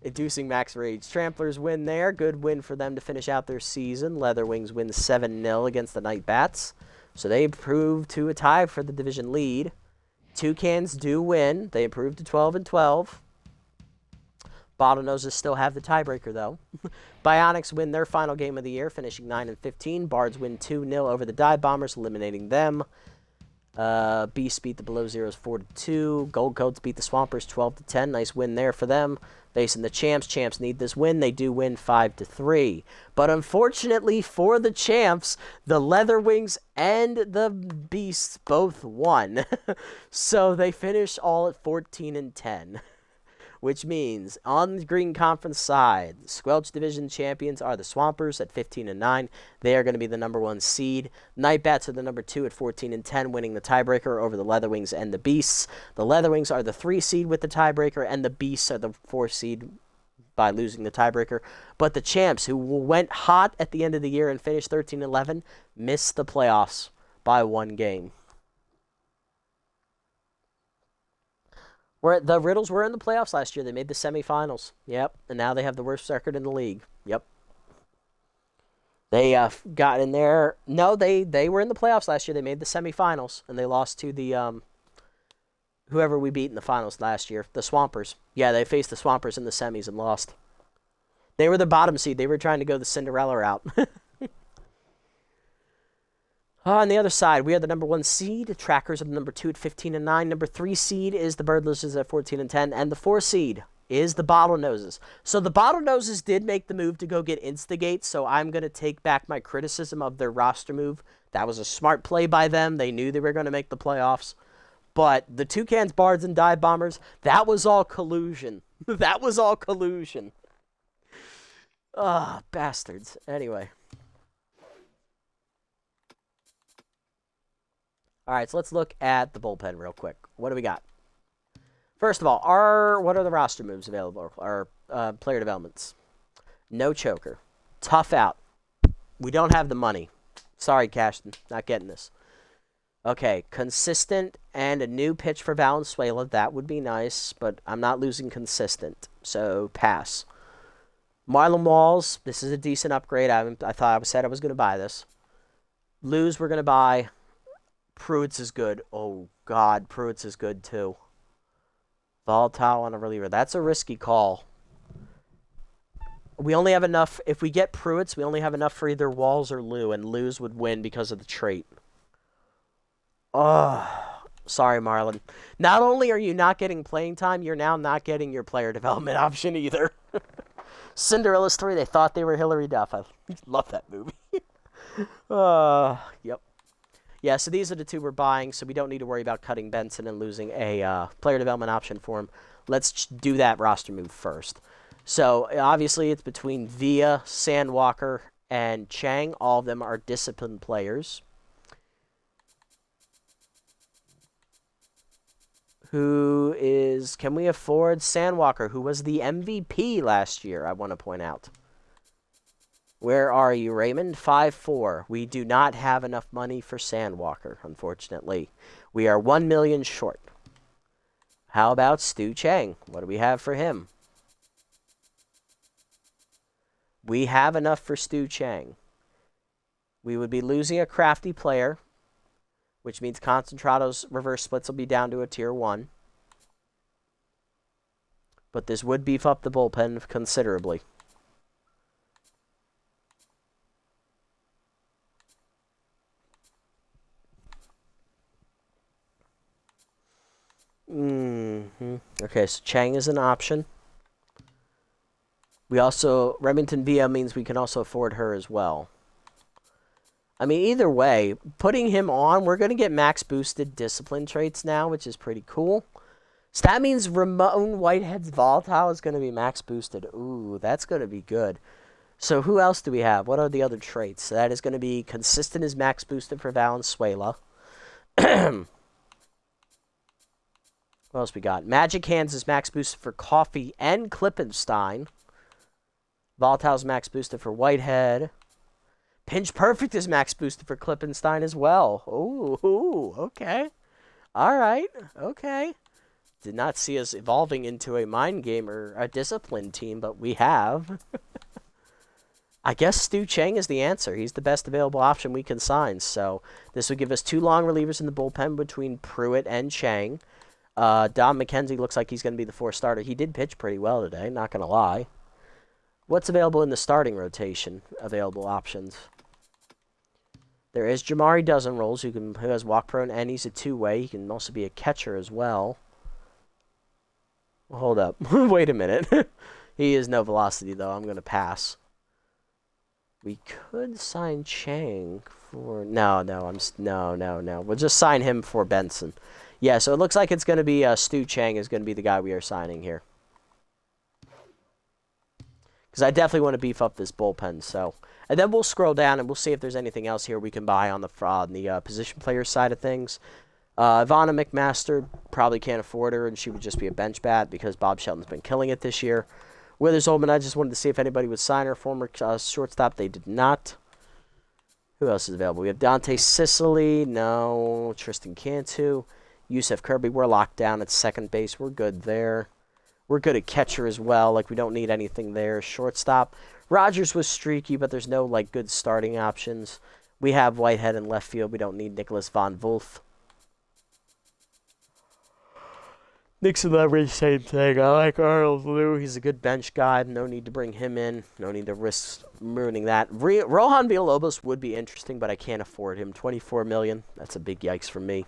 Inducing Max Rage. Tramplers win there. Good win for them to finish out their season. Leatherwings win 7-0 against the Night Bats. So they improved to a tie for the division lead. Toucans do win. They improved to 12-12. Bottlenoses still have the tiebreaker, though. Bionics win their final game of the year, finishing 9-15. Bards win 2-0 over the Dive Bombers, eliminating them. Beasts beat the Below Zeros 4-2. Gold Coats beat the Swampers 12-10. Nice win there for them. Facing the Champs. Champs need this win. They do win 5-3. But unfortunately for the Champs, the Leatherwings and the Beasts both won. So they finish all at 14-10. Which means, on the Green Conference side, the Squelch Division champions are the Swampers at 15-9. They are going to be the #1 seed. Night Bats are the #2 at 14-10, winning the tiebreaker over the Leatherwings and the Beasts. The Leatherwings are the 3 seed with the tiebreaker, and the Beasts are the 4 seed by losing the tiebreaker. But the Champs, who went hot at the end of the year and finished 13-11, missed the playoffs by 1 game. The Riddles were in the playoffs last year. They made the semifinals. Yep. And now they have the worst record in the league. Yep. They got in there. No, they were in the playoffs last year. They made the semifinals, and they lost to the whoever we beat in the finals last year, the Swampers. Yeah, they faced the Swampers in the semis and lost. They were the bottom seed. They were trying to go the Cinderella route. On the other side, we are the number 1 seed. Trackers are the number 2 at 15 and 9. Number 3 seed is the Birdlesses at 14 and 10, and the 4 seed is the Bottlenoses. So the Bottlenoses did make the move to go get Instigate, so I'm going to take back my criticism of their roster move. That was a smart play by them. They knew they were going to make the playoffs. But the Toucans, Bards, and Dive Bombers, that was all collusion. That was all collusion. Ah, bastards. Anyway. All right, so let's look at the bullpen real quick. What do we got? First of all, what are the roster moves available? Our player developments. No choker. Tough out. We don't have the money. Sorry, Cashton. Not getting this. Okay, consistent and a new pitch for Valenzuela. That would be nice, but I'm not losing consistent. So, pass. Marlon Walls. This is a decent upgrade. I said I was going to buy this. Lose, we're going to buy. Pruitt's is good. Oh, God. Pruitt's is good, too. Volatile on a reliever. That's a risky call. We only have enough. If we get Pruitt's, we only have enough for either Walls or Lou, and Lou's would win because of the trait. Oh, sorry, Marlon. Not only are you not getting playing time, you're now not getting your player development option either. Cinderella story, they thought they were Hillary Duff. I love that movie. Yep. Yeah, so these are the two we're buying, so we don't need to worry about cutting Benson and losing a player development option for him. Let's do that roster move first. So, obviously, it's between Villa, Sandwalker, and Chang. All of them are disciplined players. Can we afford Sandwalker, who was the MVP last year, I want to point out. Where are you, Raymond? 5-4. We do not have enough money for Sandwalker, unfortunately. We are $1 million short. How about Stu Chang? What do we have for him? We have enough for Stu Chang. We would be losing a crafty player, which means Concentrado's reverse splits will be down to a tier 1. But this would beef up the bullpen considerably. Okay, so Chang is an option. We also, Remington Villa means we can also afford her as well. I mean, either way, putting him on, we're going to get max boosted discipline traits now, which is pretty cool. So that means Ramon Whitehead's Volatile is going to be max boosted. Ooh, that's going to be good. So who else do we have? What are the other traits? So that is going to be Consistent is max boosted for Valenzuela. What else we got? Magic Hands is max boosted for Coffee and Klippenstein. Volatile's max boosted for Whitehead. Pinch Perfect is max boosted for Klippenstein as well. Ooh, okay. All right, okay. Did not see us evolving into a mind game or a discipline team, but we have. I guess Stu Chang is the answer. He's the best available option we can sign. So this would give us 2 long relievers in the bullpen between Pruitt and Chang. Dom McKenzie looks like he's going to be the 4th starter. He did pitch pretty well today, not going to lie. What's available in the starting rotation? Available options. There is Jamari Dozenrolls, who has walk prone, and he's a 2-way. He can also be a catcher as well. Hold up. Wait a minute. He is no velocity, though. I'm going to pass. We could sign Chang for... No. We'll just sign him for Benson. Yeah, so it looks like it's going to be Stu Chang is going to be the guy we are signing here. Because I definitely want to beef up this bullpen, so... And then we'll scroll down and we'll see if there's anything else here we can buy on the position player side of things. Ivana McMaster, probably can't afford her, and she would just be a bench bat because Bob Shelton's been killing it this year. Withers Oldman, I just wanted to see if anybody would sign her. Former shortstop, they did not. Who else is available? We have Dante Sicily. No. Tristan Cantu. Yusef Kirby, we're locked down at second base. We're good there. We're good at catcher as well. Like, we don't need anything there. Shortstop. Rogers was streaky, but there's no, like, good starting options. We have Whitehead in left field. We don't need Nicholas Von Wolf. Nixon Leverage, same thing. I like Arnold Lou. He's a good bench guy. No need to bring him in. No need to risk ruining that. Rohan Villalobos would be interesting, but I can't afford him. $24 million. That's a big yikes for me.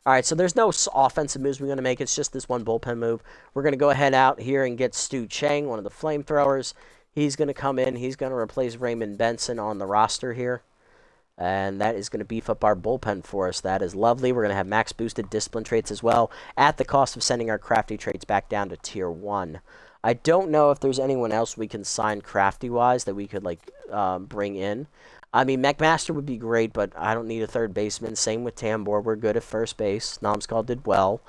All right, so there's no offensive moves we're going to make. It's just this one bullpen move. We're going to go ahead out here and get Stu Chang, one of the flamethrowers. He's going to come in. He's going to replace Raymond Benson on the roster here. And that is going to beef up our bullpen for us. That is lovely. We're going to have max boosted discipline traits as well, at the cost of sending our crafty traits back down to tier 1. I don't know if there's anyone else we can sign crafty-wise that we could, like, bring in. I mean, McMaster would be great, but I don't need a third baseman. Same with Tambor. We're good at first base. Nomskull did well.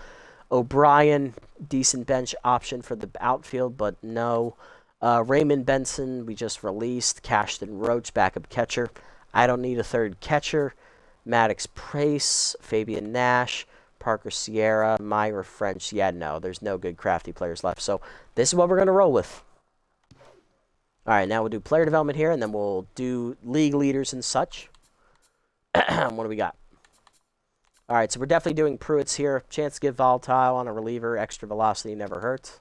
O'Brien, decent bench option for the outfield, but no. Raymond Benson, we just released. Cashton Roach, backup catcher. I don't need a third catcher. Maddox Price, Fabian Nash, Parker Sierra, Myra French. Yeah, no, there's no good crafty players left. So this is what we're going to roll with. All right, now we'll do player development here, and then we'll do league leaders and such. What do we got? All right, so we're definitely doing Pruitt's here. Chance to give volatile on a reliever. Extra velocity never hurts.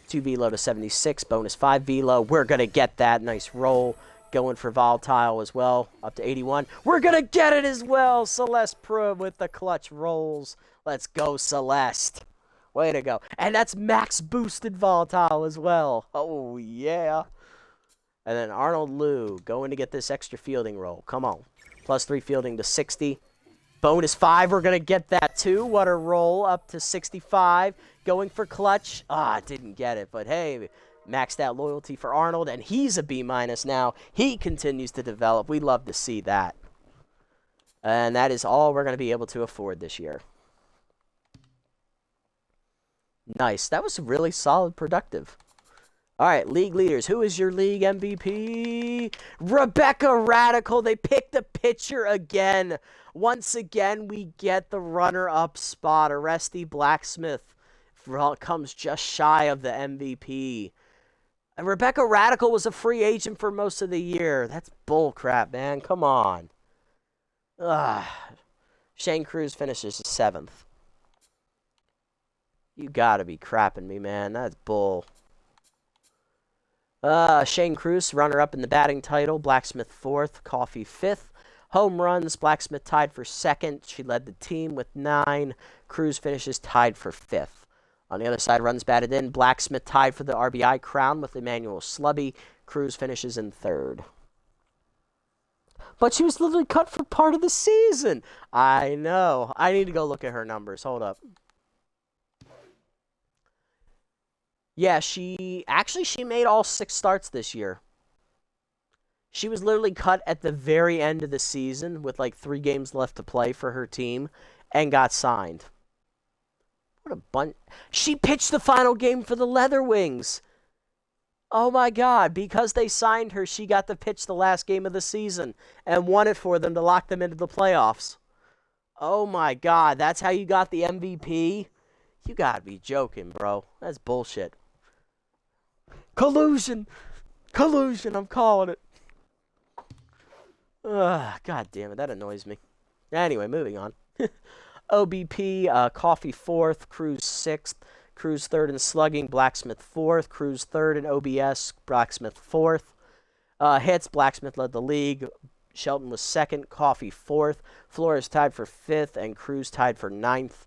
2 velo to 76. Bonus 5 velo. We're going to get that. Nice roll. Going for volatile as well. Up to 81. We're going to get it as well. Celeste Pruitt with the clutch rolls. Let's go, Celeste. Way to go. And that's max boosted volatile as well. Oh, yeah. And then Arnold Lou going to get this extra fielding roll. Come on. Plus 3 fielding to 60. Bonus 5. We're going to get that too. What a roll. Up to 65. Going for clutch. Didn't get it. But hey, maxed out loyalty for Arnold. And he's a B- now. He continues to develop. We love to see that. And that is all we're going to be able to afford this year. Nice. That was really solid, productive. All right, league leaders. Who is your league MVP? Rebecca Radical. They picked the pitcher again. Once again, we get the runner-up spot. Aresti Blacksmith comes just shy of the MVP. And Rebecca Radical was a free agent for most of the year. That's bullcrap, man. Come on. Shane Cruz finishes 7th. You gotta be crapping me, man. That's bull. Shane Cruz, runner-up in the batting title. Blacksmith 4th. Coffee 5th. Home runs. Blacksmith tied for 2nd. She led the team with 9. Cruz finishes tied for 5th. On the other side, runs batted in. Blacksmith tied for the RBI crown with Emmanuel Slubby. Cruz finishes in 3rd. But she was literally cut for part of the season. I know. I need to go look at her numbers. Hold up. Yeah, she made all 6 starts this year. She was literally cut at the very end of the season with like 3 games left to play for her team and got signed. What a bunch. She pitched the final game for the Leather Wings. Oh my God, because they signed her, she got to pitch the last game of the season and won it for them to lock them into the playoffs. Oh my God, that's how you got the MVP? You gotta be joking, bro. That's bullshit. Collusion! Collusion, I'm calling it. God damn it, that annoys me. Anyway, moving on. OBP, Coffee 4th, Cruz 6th, Cruz 3rd in slugging, Blacksmith 4th, Cruz 3rd in OBS, Blacksmith 4th. Hits, Blacksmith led the league. Shelton was 2nd, Coffee 4th. Flores tied for 5th, and Cruz tied for 9th.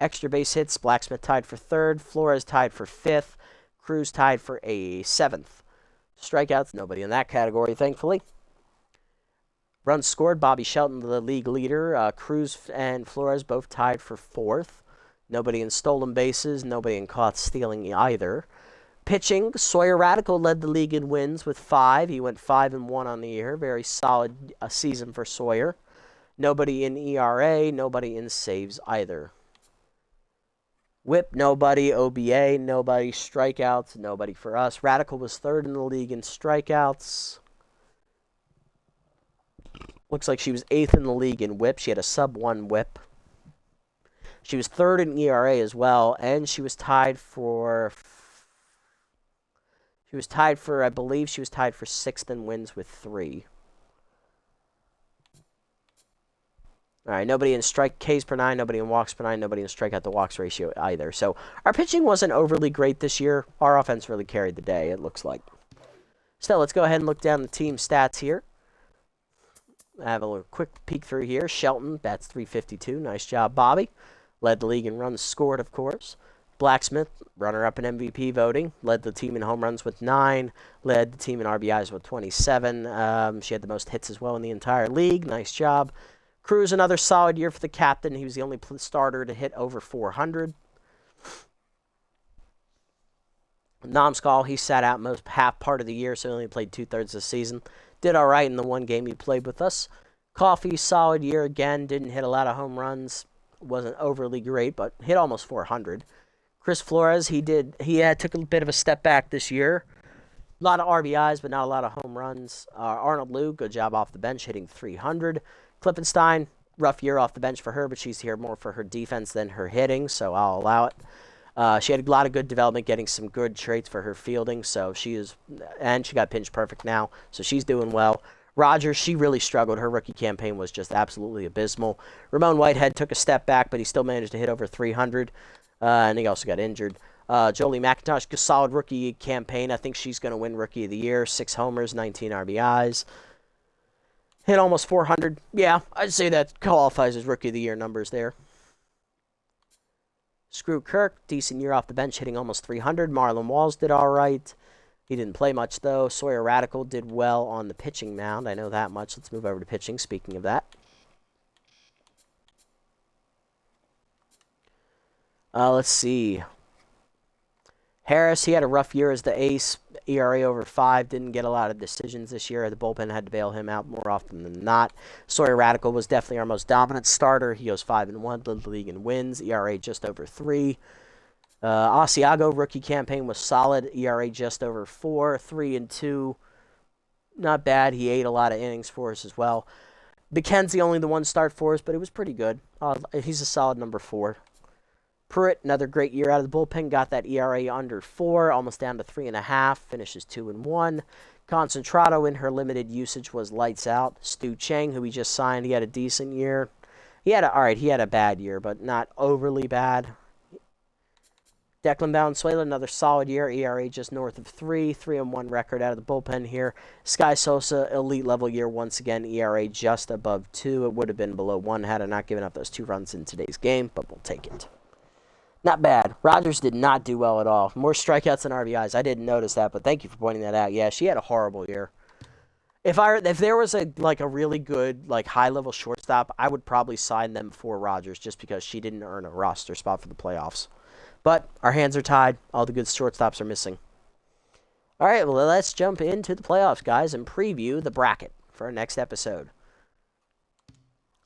Extra base hits, Blacksmith tied for 3rd, Flores tied for 5th, Cruz tied for a 7th. Strikeouts, nobody in that category, thankfully. Runs scored, Bobby Shelton, the league leader. Cruz and Flores both tied for 4th. Nobody in stolen bases, nobody in caught stealing either. Pitching, Sawyer Radical led the league in wins with 5. He went 5-1 on the year. Very solid season for Sawyer. Nobody in ERA, nobody in saves either. Whip, nobody. OBA, nobody. Strikeouts, nobody for us. Radical was 3rd in the league in strikeouts. Looks like she was 8th in the league in whip. She had a sub-1 whip. She was 3rd in ERA as well, and she was tied for... I believe she was tied for 6th in wins with 3. All right, nobody in strike Ks per 9, nobody in walks per 9, nobody in strikeout to walks ratio either. So our pitching wasn't overly great this year. Our offense really carried the day, it looks like. Still, let's go ahead and look down the team stats here. Have a little quick peek through here. Shelton bats .352. Nice job, Bobby. Led the league in runs scored, of course. Blacksmith, runner-up in MVP voting. Led the team in home runs with 9. Led the team in RBIs with 27. She had the most hits as well in the entire league. Nice job. Cruz, another solid year for the captain. He was the only starter to hit over 400. Namskal, he sat out most half part of the year, so he only played 2/3 of the season. Did all right in the one game he played with us. Coffee, solid year again. Didn't hit a lot of home runs. Wasn't overly great, but hit almost 400. Chris Flores, he took a bit of a step back this year. A lot of RBIs, but not a lot of home runs. Arnold Liu, good job off the bench, hitting 300. Klippenstein, rough year off the bench for her, but she's here more for her defense than her hitting, so I'll allow it. She had a lot of good development, getting some good traits for her fielding, so and she got pinch perfect now, so she's doing well. Rogers, she really struggled. Her rookie campaign was just absolutely abysmal. Ramon Whitehead took a step back, but he still managed to hit over 300, and he also got injured. Jolie McIntosh, solid rookie campaign. I think she's going to win Rookie of the Year. 6 homers, 19 RBIs. Hit almost 400. Yeah, I'd say that qualifies as Rookie of the Year numbers there. Screw Kirk, decent year off the bench, hitting almost 300. Marlon Walls did all right. He didn't play much, though. Sawyer Radical did well on the pitching mound. I know that much. Let's move over to pitching, speaking of that. Let's see. Harris, he had a rough year as the ace. ERA over 5. Didn't get a lot of decisions this year. The bullpen had to bail him out more often than not. Sawyer Radical was definitely our most dominant starter. He goes 5-1, led the league in wins. ERA just over 3. Asiago, rookie campaign was solid. ERA just over 4. 3-2. Not bad. He ate a lot of innings for us as well. McKenzie, only the 1 start for us, but it was pretty good. He's a solid number 4. Pruitt, another great year out of the bullpen, got that ERA under 4, almost down to 3.5, finishes 2-1. Concentrado in her limited usage was lights out. Stu Chang, who we just signed, he had a decent year. He had a bad year, but not overly bad. Declan Valenzuela, another solid year, ERA just north of 3, 3-1 record out of the bullpen here. Sky Sosa, elite level year once again, ERA just above 2. It would have been below 1 had I not given up those 2 runs in today's game, but we'll take it. Not bad. Rogers did not do well at all. More strikeouts than RBIs. I didn't notice that, but thank you for pointing that out. Yeah, she had a horrible year. If there was a really good high level shortstop, I would probably sign them for Rogers just because she didn't earn a roster spot for the playoffs. But our hands are tied. All the good shortstops are missing. All right, well, let's jump into the playoffs, guys, and preview the bracket for our next episode.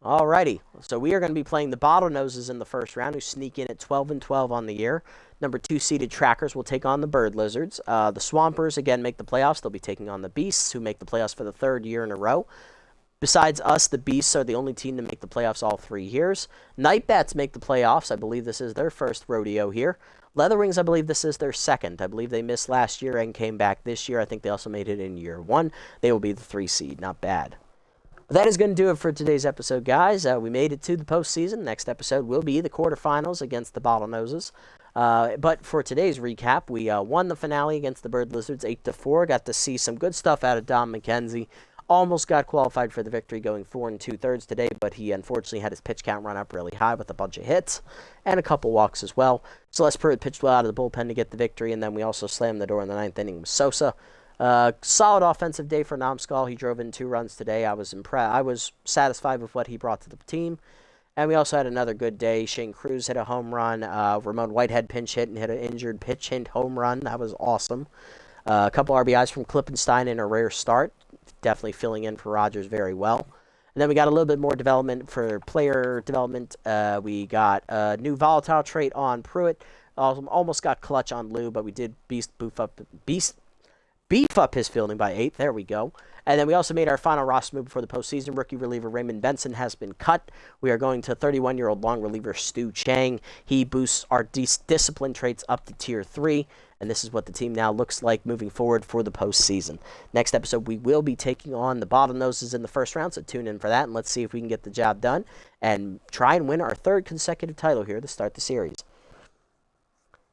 Alrighty, so we are going to be playing the Bottlenoses in the first round, who sneak in at 12-12 on the year. Number 2 seeded Trackers will take on the Bird Lizards. The Swampers, again, make the playoffs. They'll be taking on the Beasts, who make the playoffs for the 3rd year in a row. Besides us, the Beasts are the only team to make the playoffs all 3 years. Nightbats make the playoffs. I believe this is their first rodeo here. Leatherwings, I believe this is their 2nd. I believe they missed last year and came back this year. I think they also made it in year 1. They will be the 3 seed. Not bad. That is going to do it for today's episode, guys. We made it to the postseason. Next episode will be the quarterfinals against the Bottlenoses. But for today's recap, we won the finale against the Bird Lizards 8-4. Got to see some good stuff out of Dom McKenzie. Almost got qualified for the victory, going 4 2/3 today, but he unfortunately had his pitch count run up really high with a bunch of hits and a couple walks as well. Celeste Pruitt pitched well out of the bullpen to get the victory, and then we also slammed the door in the 9th inning with Sosa. Solid offensive day for Namskal. He drove in 2 runs today. I was impressed. I was satisfied with what he brought to the team. And we also had another good day. Shane Cruz hit a home run. Ramon Whitehead pinch hit and hit an injured pitch hit home run. That was awesome. A couple RBIs from Klippenstein in a rare start. Definitely filling in for Rogers very well. And then we got a little bit more development for player development. We got a new volatile trait on Pruitt. Almost got clutch on Lou, but we did beast beef up his fielding by 8. There we go. And then we also made our final roster move before the postseason. Rookie reliever Raymond Benson has been cut. We are going to 31-year-old long reliever Stu Chang. He boosts our discipline traits up to Tier 3. And this is what the team now looks like moving forward for the postseason. Next episode, we will be taking on the Bottlenoses in the first round, so tune in for that, and let's see if we can get the job done and try and win our 3rd consecutive title here to start the series.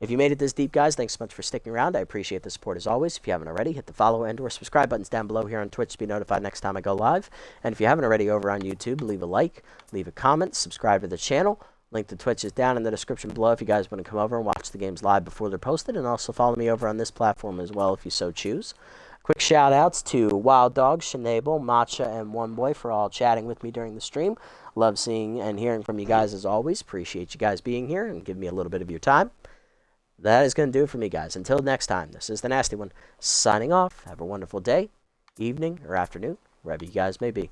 If you made it this deep, guys, thanks so much for sticking around. I appreciate the support as always. If you haven't already, hit the follow and or subscribe buttons down below here on Twitch to be notified next time I go live. And if you haven't already over on YouTube, leave a like, leave a comment, subscribe to the channel. Link to Twitch is down in the description below if you guys want to come over and watch the games live before they're posted. And also follow me over on this platform as well if you so choose. Quick shout-outs to Wild Dog, Shenable, Matcha, and One Boy for all chatting with me during the stream. Love seeing and hearing from you guys as always. Appreciate you guys being here and giving me a little bit of your time. That is going to do it for me, guys. Until next time, this is the Nasty One, signing off. Have a wonderful day, evening, or afternoon, wherever you guys may be.